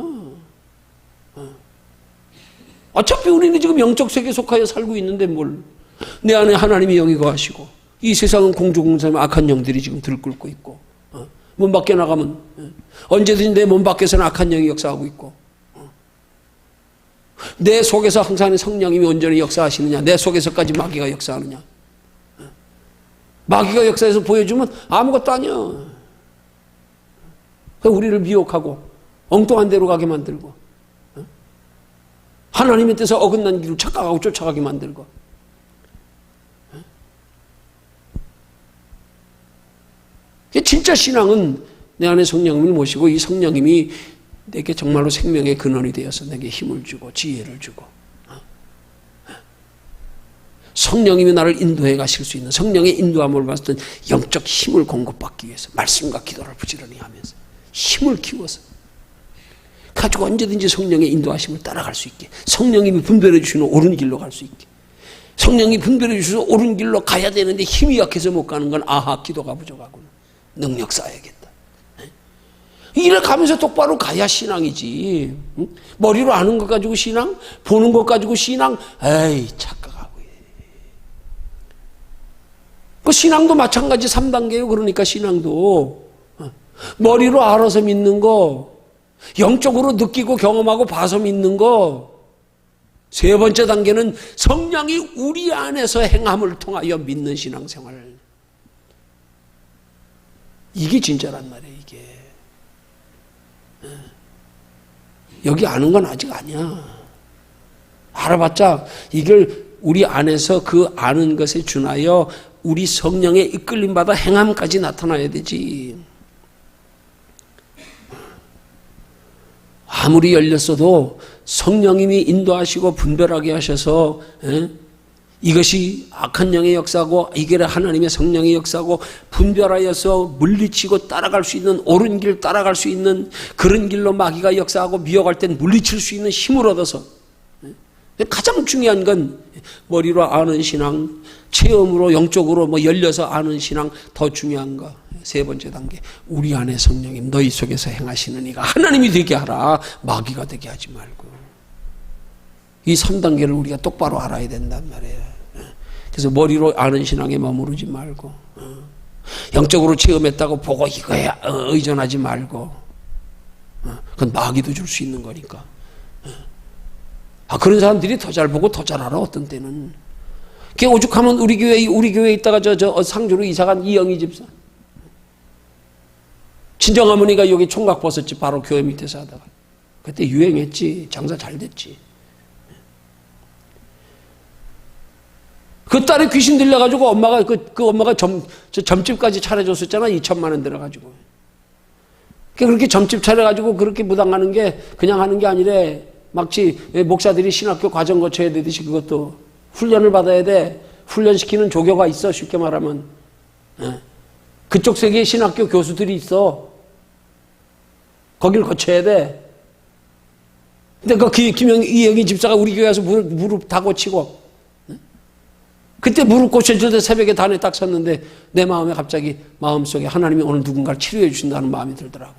Speaker 1: 어차피 우리는 지금 영적 세계에 속하여 살고 있는데 뭘. 내 안에 하나님이 영이 거하시고 이 세상은 공중공사의 악한 영들이 지금 들끓고 있고, 문 밖에 나가면 언제든지 내 몸 밖에서는 악한 영이 역사하고 있고, 내 속에서 항상 성령님이 온전히 역사하시느냐, 내 속에서까지 마귀가 역사하느냐. 마귀가 역사해서 보여주면 아무것도 아니야. 우리를 미혹하고 엉뚱한 데로 가게 만들고, 하나님의 뜻에 어긋난 길을 착각하고 쫓아가게 만들고. 진짜 신앙은 내 안에 성령님을 모시고 이 성령님이 내게 정말로 생명의 근원이 되어서 내게 힘을 주고 지혜를 주고, 성령님이 나를 인도해 가실 수 있는, 성령의 인도함을 받았던 영적 힘을 공급받기 위해서 말씀과 기도를 부지런히 하면서 힘을 키워서 가지고 언제든지 성령의 인도하심을 따라갈 수 있게, 성령님이 분별해 주시는 옳은 길로 갈 수 있게, 성령이 분별해 주셔서 옳은 길로 가야 되는데 힘이 약해서 못 가는 건 아하, 기도가 부족하구나, 능력 쌓아야겠다. 이래 가면서 똑바로 가야 신앙이지. 머리로 아는 것 가지고 신앙, 보는 것 가지고 신앙, 에이, 착각하고. 그 신앙도 마찬가지 3단계예요. 그러니까 신앙도 머리로 알아서 믿는 거, 영적으로 느끼고 경험하고 봐서 믿는 거. 세 번째 단계는 성령이 우리 안에서 행함을 통하여 믿는 신앙생활. 이게 진짜란 말이에요, 이게. 여기 아는 건 아직 아니야. 알아봤자 이걸 우리 안에서 그 아는 것에 준하여 우리 성령에 이끌림 받아 행함까지 나타나야 되지. 아무리 열렸어도 성령님이 인도하시고 분별하게 하셔서 이것이 악한 영의 역사고 이게 하나님의 성령의 역사고 분별하여서 물리치고 따라갈 수 있는, 옳은 길 따라갈 수 있는 그런 길로 마귀가 역사하고 미혹할 땐 물리칠 수 있는 힘을 얻어서, 가장 중요한 건 머리로 아는 신앙, 체험으로 영적으로 뭐 열려서 아는 신앙. 더 중요한 거 세 번째 단계, 우리 안에 성령님 너희 속에서 행하시는 이가 하나님이 되게 하라, 마귀가 되게 하지 말고. 이 3단계를 우리가 똑바로 알아야 된단 말이에요. 그래서 머리로 아는 신앙에 머무르지 말고, 영적으로 체험했다고 보고 이거에 의존하지 말고, 그건 마귀도 줄 수 있는 거니까. 그런 사람들이 더 잘 보고 더 잘 알아, 어떤 때는. 그게 오죽하면 우리 교회에 있다가 저 상주로 이사간 이영희 집사. 친정어머니가 여기 총각 벗었지, 바로 교회 밑에서 하다가. 그때 유행했지, 장사 잘 됐지. 그 딸이 귀신 들려가지고 엄마가 그 엄마가 점집까지 차려줬었잖아. 2천만 원 들어가지고. 그렇게 점집 차려가지고 그렇게 무당하는 게 그냥 하는 게 아니래. 마치 목사들이 신학교 과정 거쳐야 되듯이 그것도 훈련을 받아야 돼. 훈련시키는 조교가 있어. 쉽게 말하면. 그쪽 세계의 신학교 교수들이 있어. 거길 거쳐야 돼. 근데 그 이영희 집사가 우리 교회 와서 무릎 다 고치고, 그때 무릎 고쳐줄 때 새벽에 단에 딱 섰는데 내 마음에 갑자기 마음속에 하나님이 오늘 누군가를 치료해 주신다는 마음이 들더라고.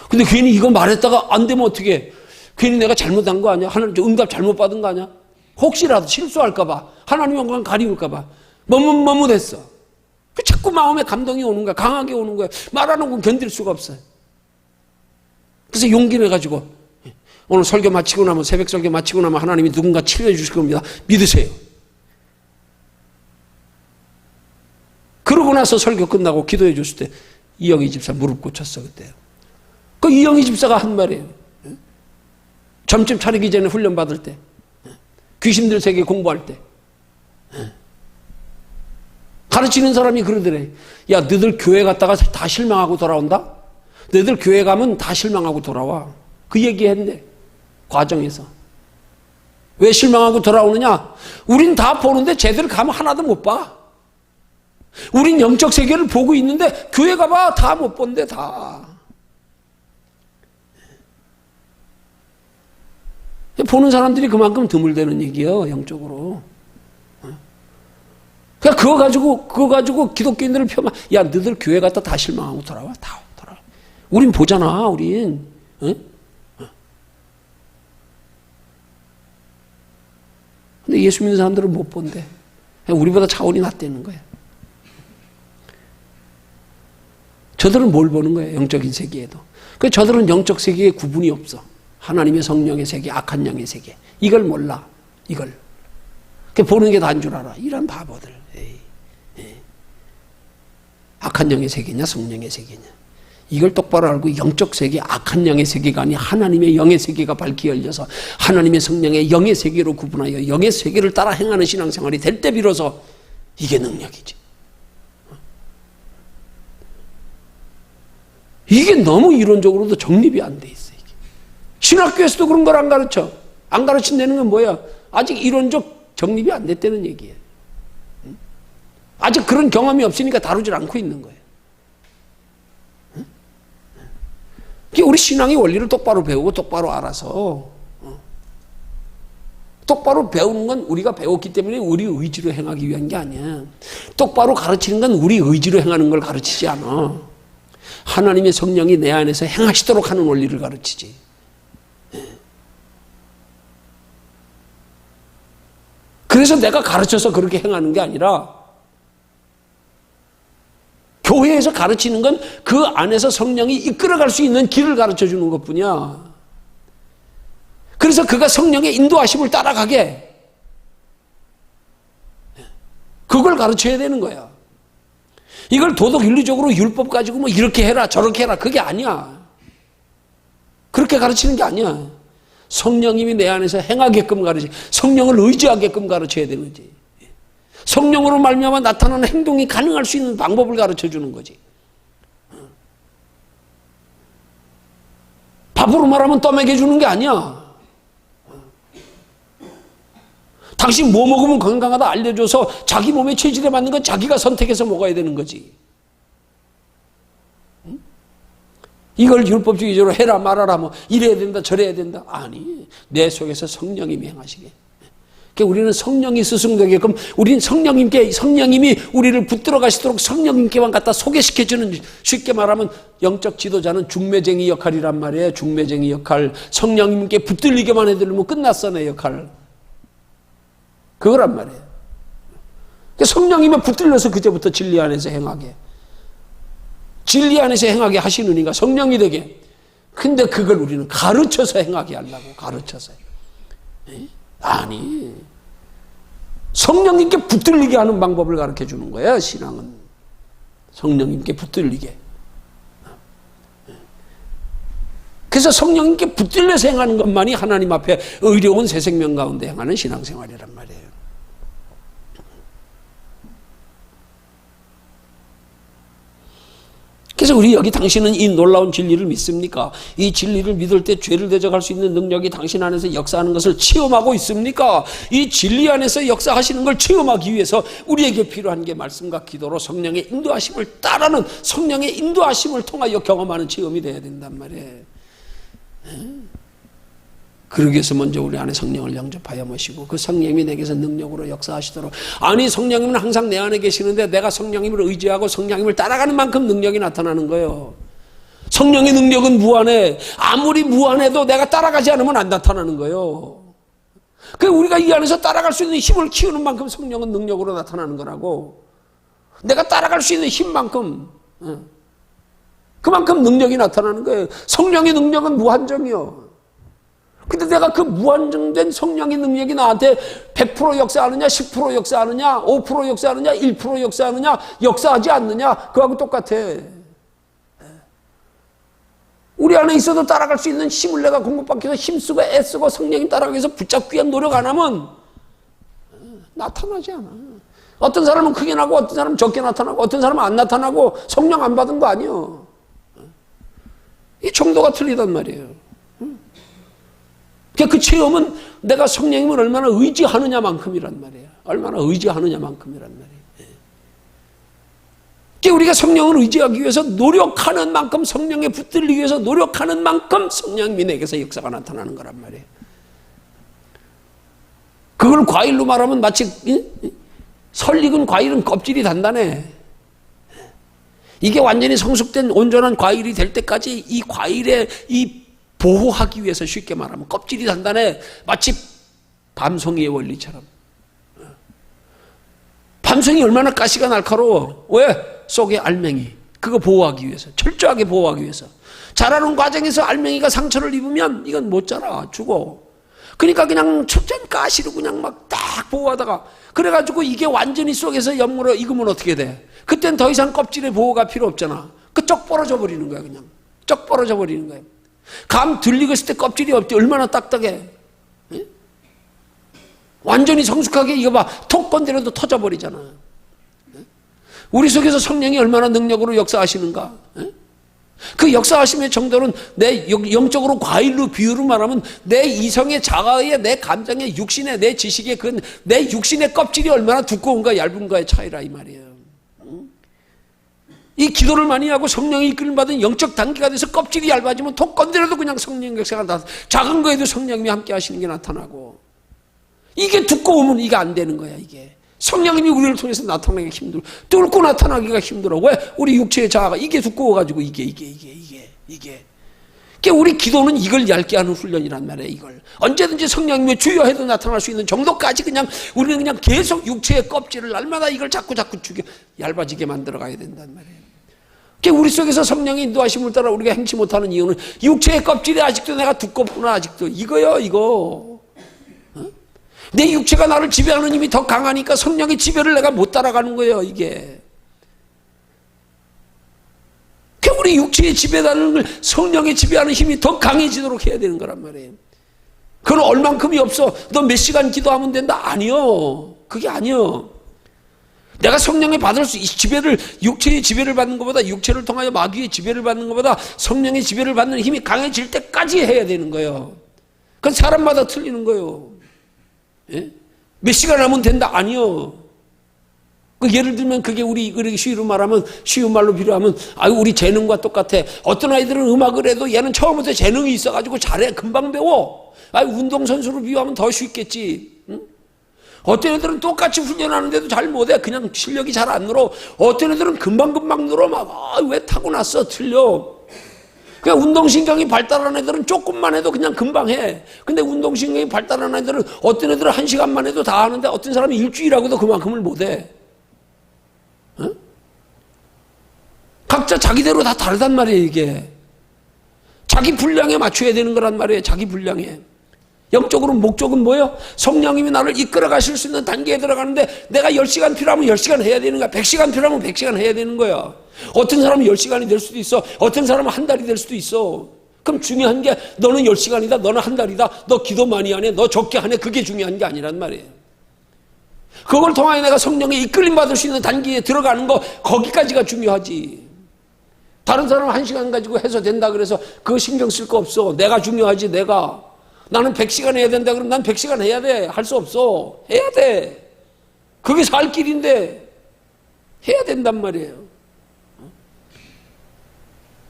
Speaker 1: 근데 괜히 이거 말했다가 안 되면 어떻게? 괜히 내가 잘못한 거 아니야? 하나님 응답 잘못 받은 거 아니야? 혹시라도 실수할까봐, 하나님 영광 가리울까봐 머뭇머뭇했어. 자꾸 마음에 감동이 오는 거야. 강하게 오는 거야. 말하는 건 견딜 수가 없어요. 그래서 용기 내가지고 오늘 설교 마치고 나면, 새벽 설교 마치고 나면 하나님이 누군가 치료해 주실 겁니다. 믿으세요. 그러고 나서 설교 끝나고 기도해 줬을 때 이영희 집사 무릎 꿇혔어. 그때 그 이영희 집사가 한 말이에요. 점집 차리기 전에 훈련 받을 때, 귀신들 세계 공부할 때 가르치는 사람이 그러더래. 야, 너희들 교회 갔다가 다 실망하고 돌아온다? 너희들 교회 가면 다 실망하고 돌아와. 그 얘기 했네. 과정에서. 왜 실망하고 돌아오느냐? 우린 다 보는데 쟤들 가면 하나도 못 봐. 우린 영적 세계를 보고 있는데 교회 가봐 다 못 본대. 다 보는 사람들이 그만큼 드물다는 얘기예요. 영적으로. 그러니까 그거 가지고 기독교인들을 폄하. 야, 너희들 교회 갔다 다 실망하고 돌아와. 다 돌아와. 우린 보잖아. 우린. 응? 근데 예수 믿는 사람들은 못 본대. 우리보다 차원이 낮다는 거야. 저들은 뭘 보는 거예요? 영적인 세계에도. 그 저들은 영적 세계에 구분이 없어. 하나님의 성령의 세계, 악한 영의 세계. 이걸 몰라. 이걸. 그 보는 게 다인 줄 알아. 이런 바보들. 에이. 악한 영의 세계냐, 성령의 세계냐. 이걸 똑바로 알고 영적 세계, 악한 영의 세계가 아니 하나님의 영의 세계가 밝히 열려서 하나님의 성령의 영의 세계로 구분하여 영의 세계를 따라 행하는 신앙생활이 될 때 비로소 이게 능력이지. 이게 너무 이론적으로도 정립이 안 돼 있어. 이게. 신학교에서도 그런 걸 안 가르쳐. 안 가르친다는 건 뭐야? 아직 이론적 정립이 안 됐다는 얘기예요. 아직 그런 경험이 없으니까 다루질 않고 있는 거예요. 우리 신앙의 원리를 똑바로 배우고 똑바로 알아서 똑바로 배우는 건 우리가 배웠기 때문에 우리 의지로 행하기 위한 게 아니야. 똑바로 가르치는 건 우리 의지로 행하는 걸 가르치지 않아. 하나님의 성령이 내 안에서 행하시도록 하는 원리를 가르치지. 그래서 내가 가르쳐서 그렇게 행하는 게 아니라 교회에서 가르치는 건 그 안에서 성령이 이끌어갈 수 있는 길을 가르쳐 주는 것뿐이야. 그래서 그가 성령의 인도하심을 따라가게 그걸 가르쳐야 되는 거야. 이걸 도덕 윤리적으로 율법 가지고 뭐 이렇게 해라 저렇게 해라 그게 아니야. 그렇게 가르치는 게 아니야. 성령님이 내 안에서 행하게끔 가르치, 성령을 의지하게끔 가르쳐야 되는 거지. 성령으로 말미암아 나타나는 행동이 가능할 수 있는 방법을 가르쳐 주는 거지. 밥으로 말하면 떠먹여 주는 게 아니야. 당신 뭐 먹으면 건강하다 알려줘서 자기 몸의 체질에 맞는 건 자기가 선택해서 먹어야 되는 거지. 이걸 율법주의적으로 해라 말아라 뭐 이래야 된다 저래야 된다. 아니, 내 속에서 성령님이 행하시게. 그러니까 우리는 성령이 스승되게끔 우리는 성령님이 우리를 붙들어 가시도록 성령님께만 갖다 소개시켜주는, 쉽게 말하면 영적 지도자는 중매쟁이 역할이란 말이에요. 중매쟁이 역할. 성령님께 붙들리게만 해드리면 끝났어 내 역할. 그거란 말이에요. 그러니까 성령님에 붙들려서 그때부터 진리 안에서 행하게. 진리 안에서 행하게 하시는 이가 성령이 되게. 근데 그걸 우리는 가르쳐서 행하게 하려고. 가르쳐서. 아니, 성령님께 붙들리게 하는 방법을 가르쳐 주는 거야. 신앙은 성령님께 붙들리게. 그래서 성령님께 붙들려서 행하는 것만이 하나님 앞에 의로운 새 생명 가운데 행하는 신앙생활이란 말이에요. 그래서 우리 여기 당신은 이 놀라운 진리를 믿습니까? 이 진리를 믿을 때 죄를 대적할 수 있는 능력이 당신 안에서 역사하는 것을 체험하고 있습니까? 이 진리 안에서 역사하시는 걸 체험하기 위해서 우리에게 필요한 게 말씀과 기도로 성령의 인도하심을 따르는, 성령의 인도하심을 통하여 경험하는 체험이 돼야 된단 말이에요. 그러기 위해서 먼저 우리 안에 성령을 영접하여 모시고 그 성령님이 내게서 능력으로 역사하시도록. 아니, 성령님은 항상 내 안에 계시는데 내가 성령님을 의지하고 성령님을 따라가는 만큼 능력이 나타나는 거예요. 성령의 능력은 무한해. 아무리 무한해도 내가 따라가지 않으면 안 나타나는 거예요. 그러니까 우리가 이 안에서 따라갈 수 있는 힘을 키우는 만큼 성령은 능력으로 나타나는 거라고. 내가 따라갈 수 있는 힘만큼, 그만큼 능력이 나타나는 거예요. 성령의 능력은 무한정이요. 근데 내가 그 무한정된 성령의 능력이 나한테 100% 역사하느냐, 10% 역사하느냐, 5% 역사하느냐, 1% 역사하느냐, 역사하지 않느냐, 그거하고 똑같아. 우리 안에 있어도 따라갈 수 있는 힘을 내가 공급받기 위해서 힘쓰고 애쓰고 성령님 따라가기 위해서 붙잡기 위한 노력 안 하면 나타나지 않아. 어떤 사람은 크게 나고 어떤 사람은 적게 나타나고 어떤 사람은 안 나타나고 성령 안 받은 거 아니에요. 이 정도가 틀리단 말이에요. 그 체험은 내가 성령님을 얼마나 의지하느냐만큼이란 말이에요. 얼마나 의지하느냐만큼이란 말이에요. 우리가 성령을 의지하기 위해서 노력하는 만큼, 성령에 붙들리기 위해서 노력하는 만큼 성령님이 내게서 역사가 나타나는 거란 말이에요. 그걸 과일로 말하면 마치 설익은 과일은 껍질이 단단해. 이게 완전히 성숙된 온전한 과일이 될 때까지 이 과일의 이 보호하기 위해서, 쉽게 말하면 껍질이 단단해. 마치 밤송이의 원리처럼. 밤송이 얼마나 가시가 날카로워. 왜? 속에 알맹이. 그거 보호하기 위해서, 철저하게 보호하기 위해서. 자라는 과정에서 알맹이가 상처를 입으면 이건 못 자라, 죽어. 그러니까 그냥 철저한 가시로 그냥 막 딱 보호하다가, 그래가지고 이게 완전히 속에서 엿물어 익으면 어떻게 돼? 그땐 더 이상 껍질의 보호가 필요 없잖아. 그 쩍 벌어져 버리는 거야. 그냥 쩍 벌어져 버리는 거야. 감 들리고 있을 때 껍질이 없지. 얼마나 딱딱해. 예? 완전히 성숙하게 이거 봐. 톡 건드려도 터져버리잖아. 예? 우리 속에서 성령이 얼마나 능력으로 역사하시는가. 예? 그 역사하심의 정도는 내 영적으로 과일로 비유로 말하면 내 이성의 자아의, 내 감정의, 육신의, 내 지식의 내 육신의 껍질이 얼마나 두꺼운가 얇은가의 차이라 이 말이에요. 이 기도를 많이 하고 성령의 이끌림 받은 영적 단계가 돼서 껍질이 얇아지면 톡 건드려도 그냥 성령 역사가 나타나. 작은 거에도 성령님이 함께 하시는 게 나타나고. 이게 두꺼우면 이게 안 되는 거야. 이게 성령님이 우리를 통해서 나타나기가 힘들어. 뚫고 나타나기가 힘들어. 왜? 우리 육체의 자아가 이게 두꺼워가지고 이게. 그러니까 우리 기도는 이걸 얇게 하는 훈련이란 말이에요. 이걸 언제든지 성령님의 주여 해도 나타날 수 있는 정도까지 그냥 우리는 그냥 계속 육체의 껍질을 날마다 이걸 자꾸 죽여 얇아지게 만들어 가야 된단 말이에요. 그러니까 우리 속에서 성령의 인도하심을 따라 우리가 행치 못하는 이유는 육체의 껍질이 아직도 내가 두껍구나. 아직도 이거요, 이거. 내 육체가 나를 지배하는 힘이 더 강하니까 성령의 지배를 내가 못 따라가는 거예요. 이게. 우리 육체의 지배라는 걸 성령의 지배하는 힘이 더 강해지도록 해야 되는 거란 말이에요. 그건 얼만큼이 없어. 너 몇 시간 기도하면 된다? 아니요. 그게 아니요. 내가 성령의 받을 수, 지배를, 육체의 지배를 받는 것보다, 육체를 통하여 마귀의 지배를 받는 것보다 성령의 지배를 받는 힘이 강해질 때까지 해야 되는 거예요. 그건 사람마다 틀리는 거예요. 예? 몇 시간 하면 된다? 아니요. 예를 들면 그게 우리 쉬운 말하면, 쉬운 말로 비유하면, 우리 재능과 똑같아. 어떤 아이들은 음악을 해도 얘는 처음부터 재능이 있어가지고 잘해. 금방 배워. 운동선수로 비유하면 더 쉽겠지. 응? 어떤 애들은 똑같이 훈련하는데도 잘 못해. 그냥 실력이 잘 안 늘어. 어떤 애들은 금방 늘어. 왜 타고났어? 틀려. 그냥 운동신경이 발달한 애들은 조금만 해도 그냥 금방 해. 근데 운동신경이 발달한 애들은 어떤 애들은 1시간만 해도 다 하는데 어떤 사람이 일주일하고도 그만큼을 못해. 어? 각자 자기대로 다 다르단 말이에요. 이게 자기 분량에 맞춰야 되는 거란 말이에요. 자기 분량에. 영적으로 목적은 뭐예요? 성령님이 나를 이끌어 가실 수 있는 단계에 들어가는데 내가 10시간 필요하면 10시간 해야 되는 거야. 100시간 필요하면 100시간 해야 되는 거야. 어떤 사람은 10시간이 될 수도 있어. 어떤 사람은 한 달이 될 수도 있어. 그럼 중요한 게 너는 10시간이다. 너는 한 달이다. 너 기도 많이 하네. 너 적게 하네. 그게 중요한 게 아니란 말이에요. 그걸 통하여 내가 성령의 이끌림 받을 수 있는 단계에 들어가는 거, 거기까지가 중요하지. 다른 사람 1시간 가지고 해서 된다 그래서 그거 신경 쓸 거 없어. 내가 중요하지, 내가. 나는 100시간 해야 된다 그러면 난 100시간 해야 돼. 할 수 없어. 해야 돼. 그게 살 길인데 해야 된단 말이에요.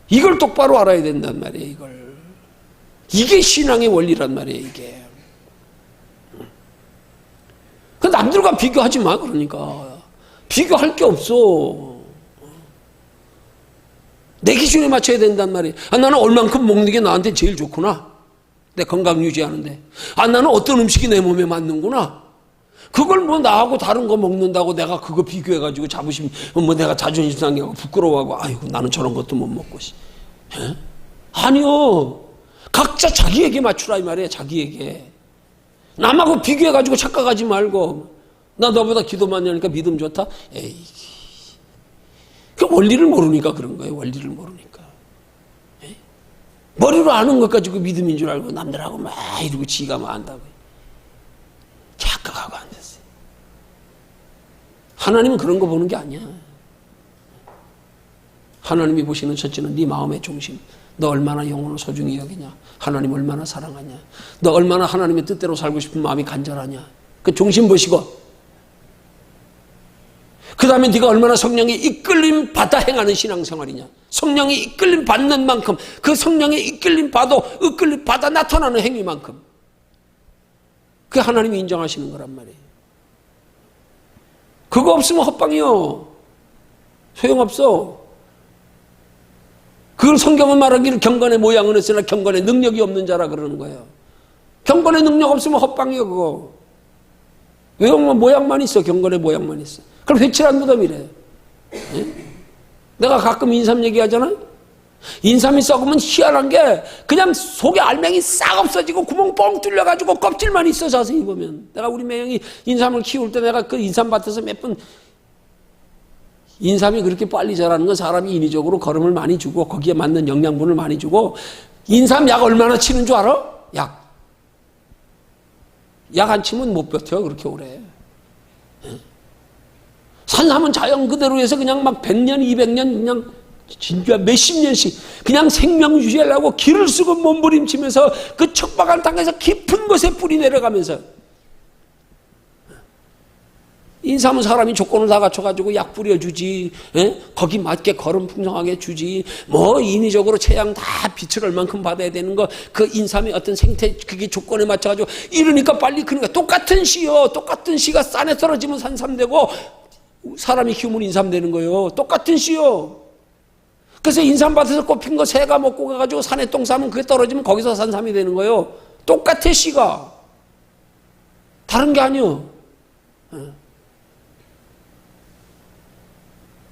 Speaker 1: 이걸 똑바로 알아야 된단 말이에요, 이걸. 이게 신앙의 원리란 말이에요, 이게. 그 남들과 비교하지 마, 그러니까. 비교할 게 없어. 내 기준에 맞춰야 된단 말이에요. 나는 얼만큼 먹는 게 나한테 제일 좋구나. 내 건강 유지하는데. 나는 어떤 음식이 내 몸에 맞는구나. 그걸 뭐 나하고 다른 거 먹는다고 내가 그거 비교해가지고 자부심, 뭐 내가 자존심 상하고 부끄러워하고, 아이고, 나는 저런 것도 못 먹고. 에? 아니요. 각자 자기에게 맞추라, 이 말이에요, 자기에게. 남하고 비교해가지고 착각하지 말고, 나 너보다 기도 많이 하니까 믿음 좋다? 에이. 그 원리를 모르니까 그런 거예요, 원리를 모르니까. 에이? 머리로 아는 것 가지고 믿음인 줄 알고 남들하고 막 이러고 지가 막 안다고. 착각하고 앉았어요. 하나님은 그런 거 보는 게 아니야. 하나님이 보시는 첫째는 네 마음의 중심. 너 얼마나 영혼을 소중히 여기냐. 하나님 얼마나 사랑하냐. 너 얼마나 하나님의 뜻대로 살고 싶은 마음이 간절하냐. 그 중심 보시고, 그 다음에 네가 얼마나 성령의 이끌림 받아 행하는 신앙생활이냐. 성령의 이끌림 받는 만큼, 그 성령의 이끌림 받아 나타나는 행위만큼, 그게 하나님이 인정하시는 거란 말이에요. 그거 없으면 헛방이요. 소용없어. 그걸 성경은 말하기를 경건의 모양은 있으나 경건의 능력이 없는 자라 그러는 거예요. 경건의 능력 없으면 헛방이요, 그거. 외형만 모양만 있어, 경건의 모양만 있어. 그럼 회칠한 무덤이래. 내가 가끔 인삼 얘기하잖아. 인삼이 썩으면 희한한 게 그냥 속에 알맹이 싹 없어지고 구멍 뻥 뚫려가지고 껍질만 있어. 자세히 보면. 내가 우리 매형이 인삼을 키울 때 내가 그 인삼밭에서 몇 번, 인삼이 그렇게 빨리 자라는 건 사람이 인위적으로 거름을 많이 주고 거기에 맞는 영양분을 많이 주고. 인삼 약 얼마나 치는 줄 알아? 약 안 치면 못 버텨, 그렇게 오래. 산삼은 자연 그대로 해서 그냥 막 100년, 200년 그냥 진짜 몇십 년씩 그냥 생명 유지하려고 기를 쓰고 몸부림치면서 그 척박한 땅에서 깊은 곳에 뿌리 내려가면서. 인삼은 사람이 조건을 다 갖춰가지고 약 뿌려주지, 거기 맞게 걸음 풍성하게 주지, 뭐 인위적으로 채양 다 빛을 얼만큼 받아야 되는 거, 그 인삼의 어떤 생태 그게 조건에 맞춰가지고 이러니까 빨리 크니까. 똑같은 씨요. 똑같은 씨가 싼에 떨어지면 산삼되고 사람이 키우면 인삼 되는 거예요. 똑같은 씨요. 그래서 인삼밭에서 꼽힌 거 새가 먹고 가가지고 산에 똥 싸면 그게 떨어지면 거기서 산삼이 되는 거예요. 똑같아, 씨가. 다른 게 아니요.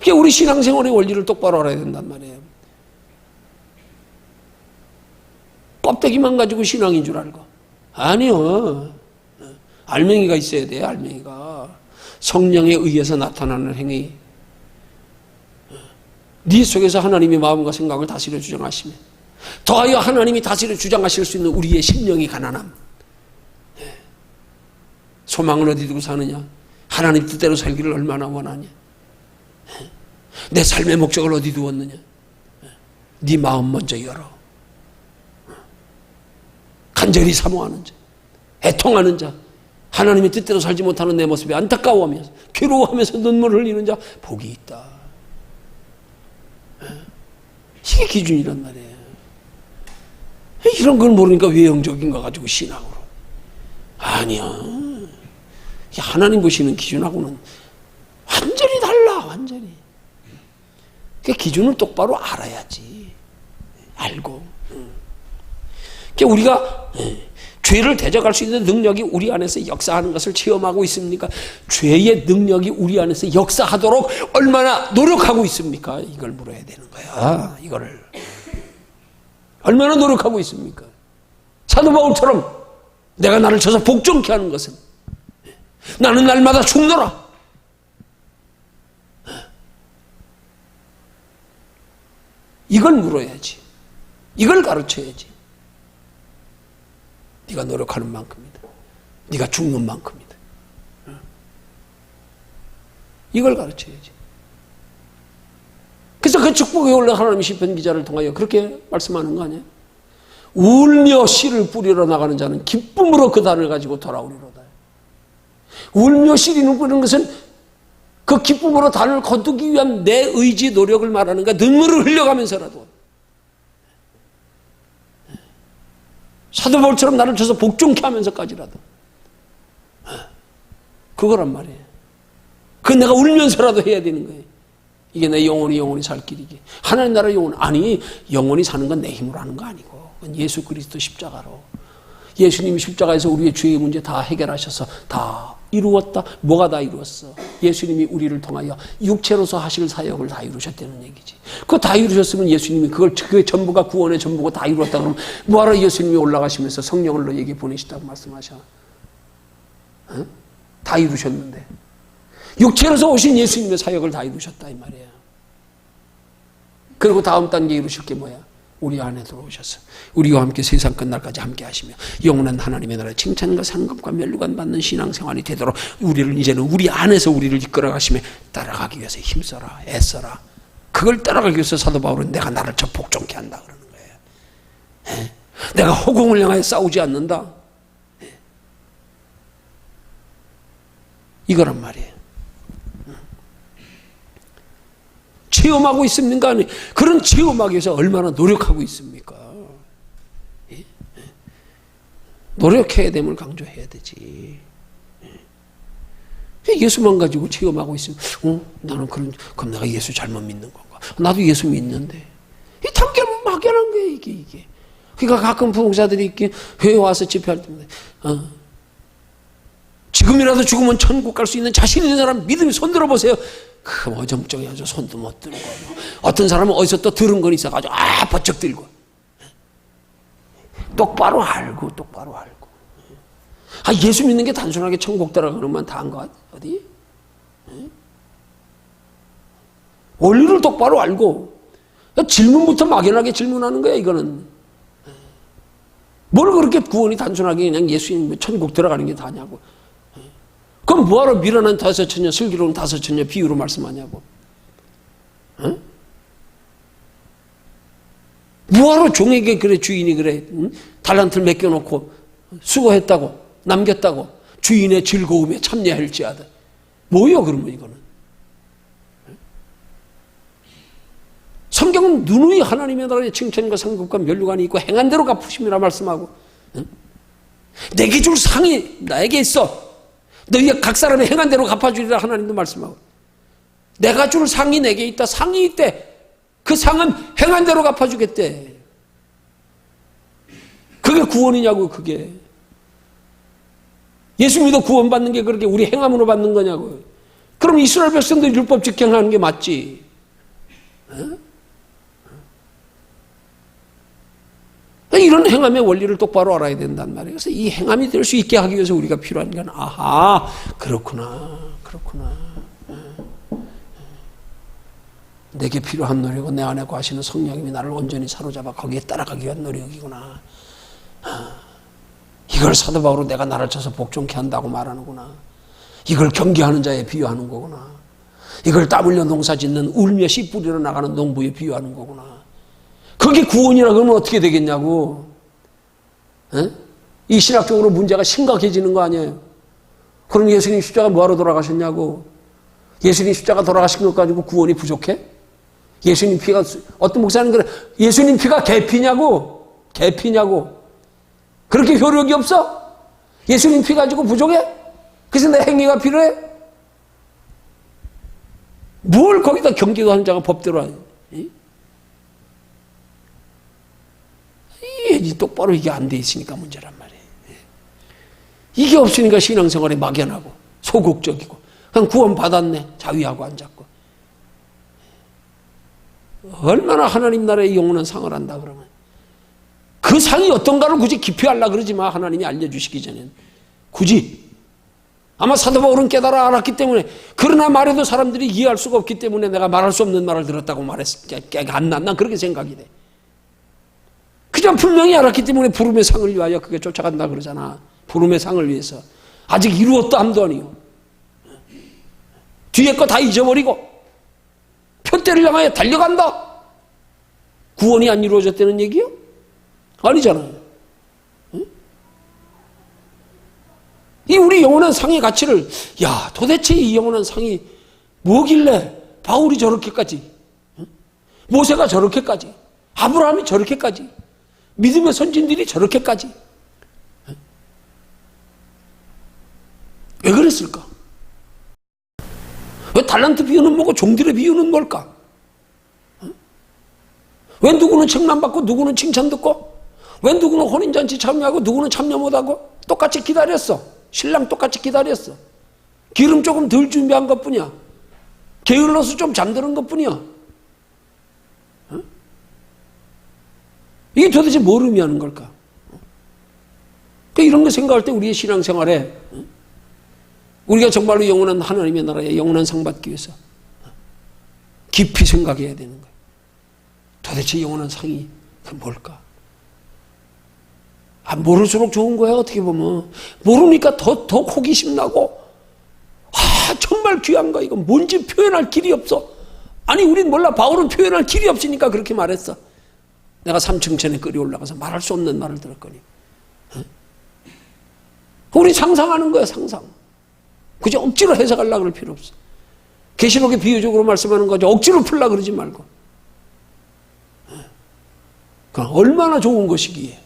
Speaker 1: 그게 우리 신앙생활의 원리를 똑바로 알아야 된단 말이에요. 껍데기만 가지고 신앙인 줄 알고. 아니요. 알맹이가 있어야 돼요, 알맹이가. 성령에 의해서 나타나는 행위. 네 속에서 하나님의 마음과 생각을 다스려 주장하시면, 더하여 하나님이 다스려 주장하실 수 있는 우리의 심령이 가난함. 소망을 어디 두고 사느냐? 하나님 뜻대로 살기를 얼마나 원하냐? 내 삶의 목적을 어디 두었느냐? 네 마음 먼저 열어. 간절히 사모하는 자, 애통하는 자, 하나님의 뜻대로 살지 못하는 내 모습에 안타까워하면서 괴로워하면서 눈물을 흘리는 자 복이 있다. 이게 기준이란 말이에요. 이런 걸 모르니까 외형적인 거 가지고 신앙으로. 아니야. 하나님 보시는 기준하고는 완전히 달라, 완전히. 그 기준을 똑바로 알아야지. 알고. 그러니까 우리가 죄를 대적할 수 있는 능력이 우리 안에서 역사하는 것을 체험하고 있습니까? 죄의 능력이 우리 안에서 역사하도록 얼마나 노력하고 있습니까? 이걸 물어야 되는 거야. 이거를. 얼마나 노력하고 있습니까? 사도 바울처럼 내가 나를 쳐서 복종케 하는 것은 나는 날마다 죽노라. 이걸 물어야지. 이걸 가르쳐야지. 네가 노력하는 만큼이다. 네가 죽는 만큼이다. 이걸 가르쳐야지. 그래서 그 축복이 원래 하나님이 시편 기자를 통하여 그렇게 말씀하는 거 아니에요? 울며 씨를 뿌리러 나가는 자는 기쁨으로 그 단을 가지고 돌아오리로다. 울며 씨를 뿌리는 것은 그 기쁨으로 단을 거두기 위한 내 의지 노력을 말하는 거야. 눈물을 흘려가면서라도. 사도 바울처럼 나를 쳐서 복종케 하면서까지라도. 그거란 말이에요. 그건 내가 울면서라도 해야 되는 거예요. 이게 내 영원히 살 길이기. 하나님 나라 영원, 아니 영원히 사는 건 내 힘으로 하는 거 아니고 그건 예수 그리스도 십자가로. 예수님이 십자가에서 우리의 죄의 문제 다 해결하셔서 다 이루었다. 뭐가 다 이루었어? 예수님이 우리를 통하여 육체로서 하실 사역을 다 이루셨다는 얘기지. 그거 다 이루셨으면 예수님이 그게 전부가 구원의 전부가 다 이루었다 그러면 뭐하러 예수님이 올라가시면서 성령을 너에게 보내시다고 말씀하셔? 어? 다 이루셨는데. 육체로서 오신 예수님의 사역을 다 이루셨다 이 말이에요. 그리고 다음 단계 이루실 게 뭐야? 우리 안에 들어오셔서 우리와 함께 세상 끝날까지 함께 하시며 영원한 하나님의 나라에 칭찬과 상급과 멸류관 받는 신앙생활이 되도록 우리를 이제는 우리 안에서 우리를 이끌어 가시며 따라가기 위해서 힘써라 애써라. 그걸 따라가기 위해서 사도 바울은 내가 나를 저 복종케 한다 그러는 거예요. 내가 허공을 향하여 싸우지 않는다. 이거란 말이에요. 체험하고 있습니까? 그런 체험하기 위해서 얼마나 노력하고 있습니까? 노력해야 됨을 강조해야 되지. 예수만 가지고 체험하고 있으면 나는 그럼 내가 예수 잘못 믿는 건가? 나도 예수 믿는데. 이 단계는 막연한 거예요 이게. 그러니까 가끔 부흥사들이 있긴 회에 와서 집회할 때마다 지금이라도 죽으면 천국 갈 수 있는 자신 있는 사람 믿음이 손 들어보세요. 그 어정쩡해가지고 손도 못 들고 어떤 사람은 어디서 또 들은 건 있어가지고 버쩍 들고 똑바로 알고 예수 믿는 게 단순하게 천국 들어가는만 다 한 거 어디? 원리를 똑바로 알고 질문부터 막연하게 질문하는 거야 이거는. 뭘 그렇게 구원이 단순하게 그냥 예수 믿으면 천국 들어가는 게 다냐고. 그럼 뭐하러 미련한 다섯처녀 슬기로운 다섯처녀 비유로 말씀하냐고. 뭐하러 종에게 그래 주인이 그래 달란트를 맡겨놓고 수고했다고 남겼다고 주인의 즐거움에 참여할지하다. 뭐예요 그러면 이거는. 성경은 누누이 하나님의 나라의 칭찬과 상급과 멸류관이 있고 행한 대로 갚으심이라 말씀하고 내게 줄 상이 나에게 있어. 너희가 각 사람의 행한 대로 갚아주리라 하나님도 말씀하고 내가 줄 상이 내게 있다. 상이 있대. 그 상은 행한 대로 갚아주겠대. 그게 구원이냐고. 그게 예수 믿어 구원받는 게 그렇게 우리 행함으로 받는 거냐고. 그럼 이스라엘 백성들 율법 직행하는 게 맞지. 이런 행함의 원리를 똑바로 알아야 된단 말이에요. 그래서 이 행함이 될 수 있게 하기 위해서 우리가 필요한 건 그렇구나. 내게 필요한 노력은 내 안에 거하시는 성령님이 나를 온전히 사로잡아 거기에 따라가기 위한 노력이구나. 이걸 사도 바울은 내가 나를 쳐서 복종케 한다고 말하는구나. 이걸 경계하는 자에 비유하는 거구나. 이걸 땀 흘려 농사 짓는 울며 씨 뿌리러 나가는 농부에 비유하는 거구나. 그게 구원이라 그러면 어떻게 되겠냐고. 이 신학적으로 문제가 심각해지는 거 아니에요. 그럼 예수님 십자가 뭐하러 돌아가셨냐고. 예수님 십자가 돌아가신 것 가지고 구원이 부족해? 예수님 피가 어떤 목사님 그래 예수님 피가 개피냐고. 그렇게 효력이 없어? 예수님 피 가지고 부족해? 그래서 내 행위가 필요해? 뭘 거기다 경계하는 자가 법대로 하냐. 똑바로 이게 안 돼 있으니까 문제란 말이에요. 이게 없으니까 신앙생활이 막연하고 소극적이고 그냥 구원 받았네 자위하고 앉았고. 얼마나 하나님 나라의 영원한 상을 한다 그러면 그 상이 어떤가를 굳이 깊이 하려고 그러지 마. 하나님이 알려주시기 전엔 굳이. 아마 사도 바울은 깨달아 알았기 때문에 그러나 말해도 사람들이 이해할 수가 없기 때문에 내가 말할 수 없는 말을 들었다고 말했을 깨가 안 난 난 그렇게 생각이 돼. 그냥 분명히 알았기 때문에 부름의 상을 위하여 그게 쫓아간다 그러잖아. 부름의 상을 위해서. 아직 이루었다 함도 아니요. 뒤에 거 다 잊어버리고 표 때를 향하여 달려간다. 구원이 안 이루어졌다는 얘기요? 아니잖아요. 응? 이 우리 영원한 상의 가치를, 야, 도대체 이 영원한 상이 뭐길래 바울이 저렇게까지, 응? 모세가 저렇게까지, 아브라함이 저렇게까지, 믿음의 선진들이 저렇게까지, 응? 왜 그랬을까? 왜 달란트 비유는 뭐고 종들의 비유는 뭘까? 왜 누구는 책만 받고 누구는 칭찬 듣고, 왜 누구는 혼인잔치 참여하고 누구는 참여 못하고, 똑같이 기다렸어. 신랑 똑같이 기다렸어. 기름 조금 덜 준비한 것 뿐이야. 게을러서 좀 잠드는 것 뿐이야. 어? 이게 도대체 뭘 의미하는 걸까? 그러니까 이런 거 생각할 때 우리의 신앙생활에 우리가 정말로 영원한 하나님의 나라에 영원한 상 받기 위해서 깊이 생각해야 되는 거예요. 도대체 영원한 상이 뭘까? 모를수록 좋은 거야, 어떻게 보면. 모르니까 더 호기심 나고, 정말 귀한 거, 이건 뭔지 표현할 길이 없어. 아니, 우린 몰라. 바울은 표현할 길이 없으니까 그렇게 말했어. 내가 3층천에 끌이 올라가서 말할 수 없는 말을 들었거니. 우리 상상하는 거야, 상상. 그저 억지로 해석하려고 그럴 필요 없어. 계시록에 비유적으로 말씀하는 거죠. 억지로 풀려고 그러지 말고. 그럼 얼마나 좋은 것이기에.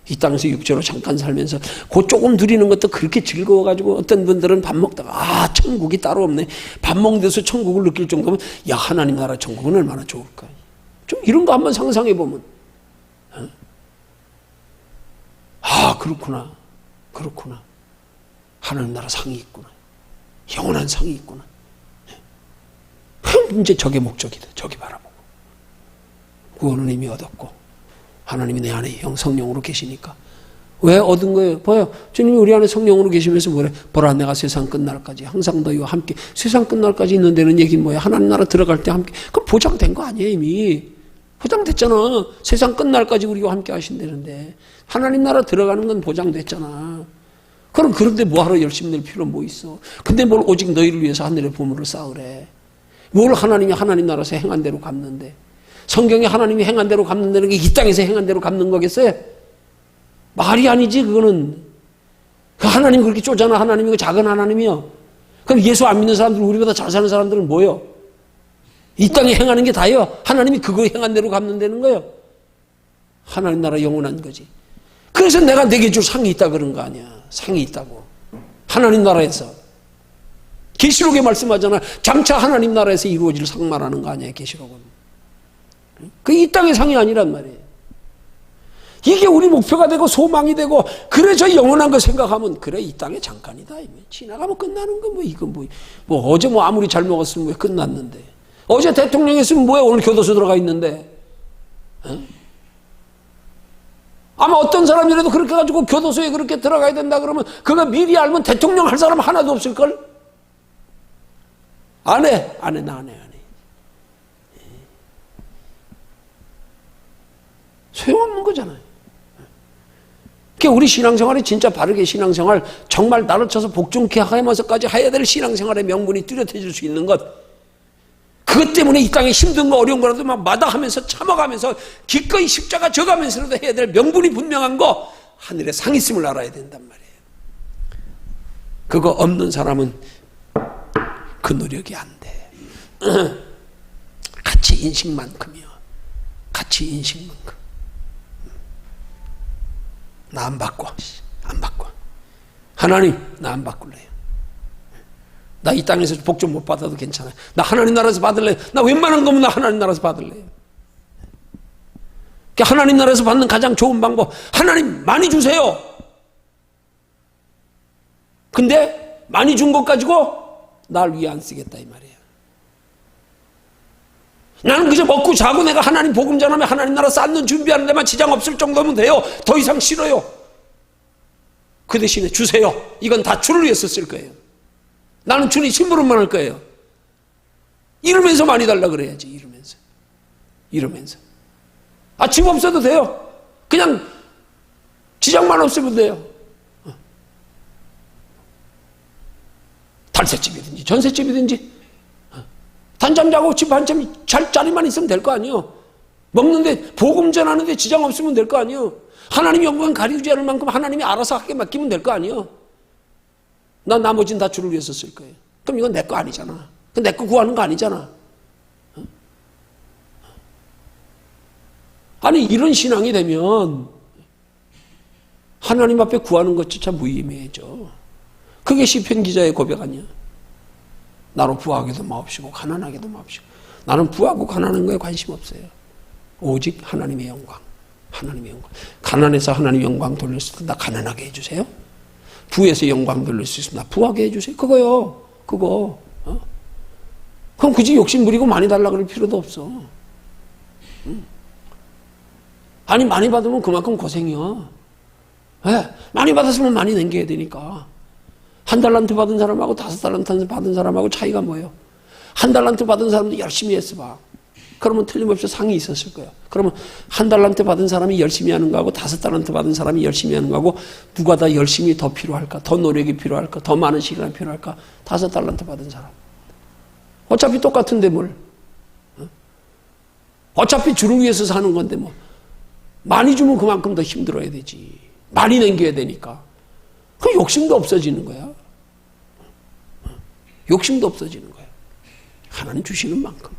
Speaker 1: 이 땅에서 육체로 잠깐 살면서 그 조금 누리는 것도 그렇게 즐거워가지고 어떤 분들은 밥 먹다가 천국이 따로 없네. 밥 먹는 데서 천국을 느낄 정도면 야, 하나님 나라 천국은 얼마나 좋을까. 좀 이런 거 한번 상상해 보면 그렇구나. 하나님 나라 상이 있구나. 영원한 상이 있구나. 이제 저게 목적이다. 저기 바라보고 구원은 이미 얻었고 하나님이 내 안에 성령으로 계시니까. 왜 얻은 거예요? 봐요. 주님이 우리 안에 성령으로 계시면서 뭐래? 보라, 내가 세상 끝날까지 항상 너희와 함께. 세상 끝날까지 있는 데는 얘기는 뭐야? 하나님 나라 들어갈 때 함께. 그럼 보장된 거 아니에요, 이미. 보장됐잖아. 세상 끝날까지 우리와 함께 하신다는데. 하나님 나라 들어가는 건 보장됐잖아. 그럼 그런데 뭐하러 열심히 낼 필요 뭐 있어? 근데 뭘 오직 너희를 위해서 하늘의 보물을 쌓으래. 뭘 하나님이 하나님 나라에서 행한 대로 갚는데. 성경에 하나님이 행한 대로 갚는다는 게 이 땅에서 행한 대로 갚는 거겠어요? 말이 아니지, 그거는. 그 하나님 그렇게 쪼잔한 하나님이고 작은 하나님이요. 그럼 예수 안 믿는 사람들, 우리보다 잘 사는 사람들은 뭐요? 이 땅에 행하는 게 다요. 하나님이 그거 행한 대로 갚는다는 거요. 하나님 나라 영원한 거지. 그래서 내가 내게 줄 상이 있다 그런 거 아니야. 상이 있다고. 하나님 나라에서. 계시록에 말씀하잖아. 장차 하나님 나라에서 이루어질 상 말하는 거 아니야, 계시록은. 그 이 땅의 상이 아니란 말이에요. 이게 우리 목표가 되고 소망이 되고, 그래 저 영원한 거 생각하면 그래 이 땅에 잠깐이다. 지나가면 끝나는 거 뭐 이거 뭐 어제 뭐 아무리 잘 먹었으면 왜 끝났는데. 어제 대통령 했으면 뭐야, 오늘 교도소 들어가 있는데. 아마 어떤 사람이라도 그렇게 가지고 교도소에 그렇게 들어가야 된다 그러면 그거 미리 알면 대통령 할 사람 하나도 없을걸? 안 해. 소용없는 거잖아요. 그러니까 우리 신앙생활이 진짜 바르게 신앙생활, 정말 나를 쳐서 복종케 하면서까지 해야 될 신앙생활의 명분이 뚜렷해질 수 있는 것. 그것 때문에 이 땅에 힘든 거 어려운 거라도 막 마다하면서 참아가면서 기꺼이 십자가 져가면서라도 해야 될 명분이 분명한 거, 하늘에 상 있음을 알아야 된단 말이에요. 그거 없는 사람은 그 노력이 안 돼. 가치 인식만큼이요. 가치 인식만큼. 나 안 바꿔. 하나님, 나 안 바꿀래요. 나 이 땅에서 복 좀 못 받아도 괜찮아요. 나 하나님 나라에서 받을래요. 나 웬만한 거면 나 하나님 나라에서 받을래요. 하나님 나라에서 받는 가장 좋은 방법, 하나님 많이 주세요. 근데 많이 준 것 가지고 날 위해 안 쓰겠다 이 말이에요. 나는 그저 먹고 자고 내가 하나님 복음 전하면 하나님 나라 쌓는 준비하는 데만 지장 없을 정도면 돼요. 더 이상 싫어요. 그 대신에 주세요. 이건 다 주를 위해서 쓸 거예요. 나는 주님 심부름만 할 거예요. 이러면서 많이 달라 그래야지. 이러면서. 집 없어도 돼요. 그냥 지장만 없으면 돼요. 달새집이든지 전새집이든지 단잠 자고 집 한참 잘 자리만 있으면 될 거 아니에요. 먹는데 복음 전하는데 지장 없으면 될 거 아니에요. 하나님 영광 가리우지 않을 만큼 하나님이 알아서 하게 맡기면 될 거 아니에요. 난 나머지는 다 주를 위해서 쓸 거예요. 그럼 이건 내 거 아니잖아. 내 거 구하는 거 아니잖아. 아니 이런 신앙이 되면 하나님 앞에 구하는 것조차 무의미해져. 그게 시편 기자의 고백 아니야. 나로 부하게도 마옵시고 가난하게도 마옵시고. 나는 부하고 가난한 거에 관심 없어요. 오직 하나님의 영광. 하나님의 영광. 가난해서 하나님 영광 돌릴 수 있으면 나 가난하게 해주세요. 부에서 영광 돌릴 수 있으면 나 부하게 해주세요. 그거요. 그거. 그럼 굳이 욕심 부리고 많이 달라 그럴 필요도 없어. 아니 많이 받으면 그만큼 고생이야. 네, 많이 받았으면 많이 남겨야 되니까. 1달란트 받은 사람하고 5달란트 받은 사람하고 차이가 뭐예요? 1달란트 받은 사람도 열심히 했어 봐. 그러면 틀림없이 상이 있었을 거야. 그러면 1달란트 받은 사람이 열심히 하는 거하고 5달란트 받은 사람이 열심히 하는 거하고 누가 다 열심히 더 필요할까? 더 노력이 필요할까? 더 많은 시간이 필요할까? 5달란트 받은 사람. 어차피 똑같은데 뭘. 어차피 주를 위해서 사는 건데 뭐. 많이 주면 그만큼 더 힘들어야 되지. 많이 남겨야 되니까. 그 욕심도 없어지는 거야. 욕심도 없어지는 거야. 하나님 주시는 만큼.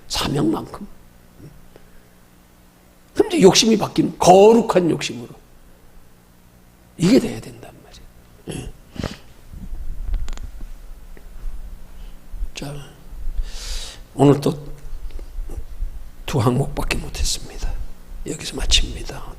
Speaker 1: 사명만큼. 근데 욕심이 바뀌는 거룩한 욕심으로. 이게 돼야 된단 말이에요. 자, 오늘 또 2항목밖에 못했습니다. 여기서 마칩니다.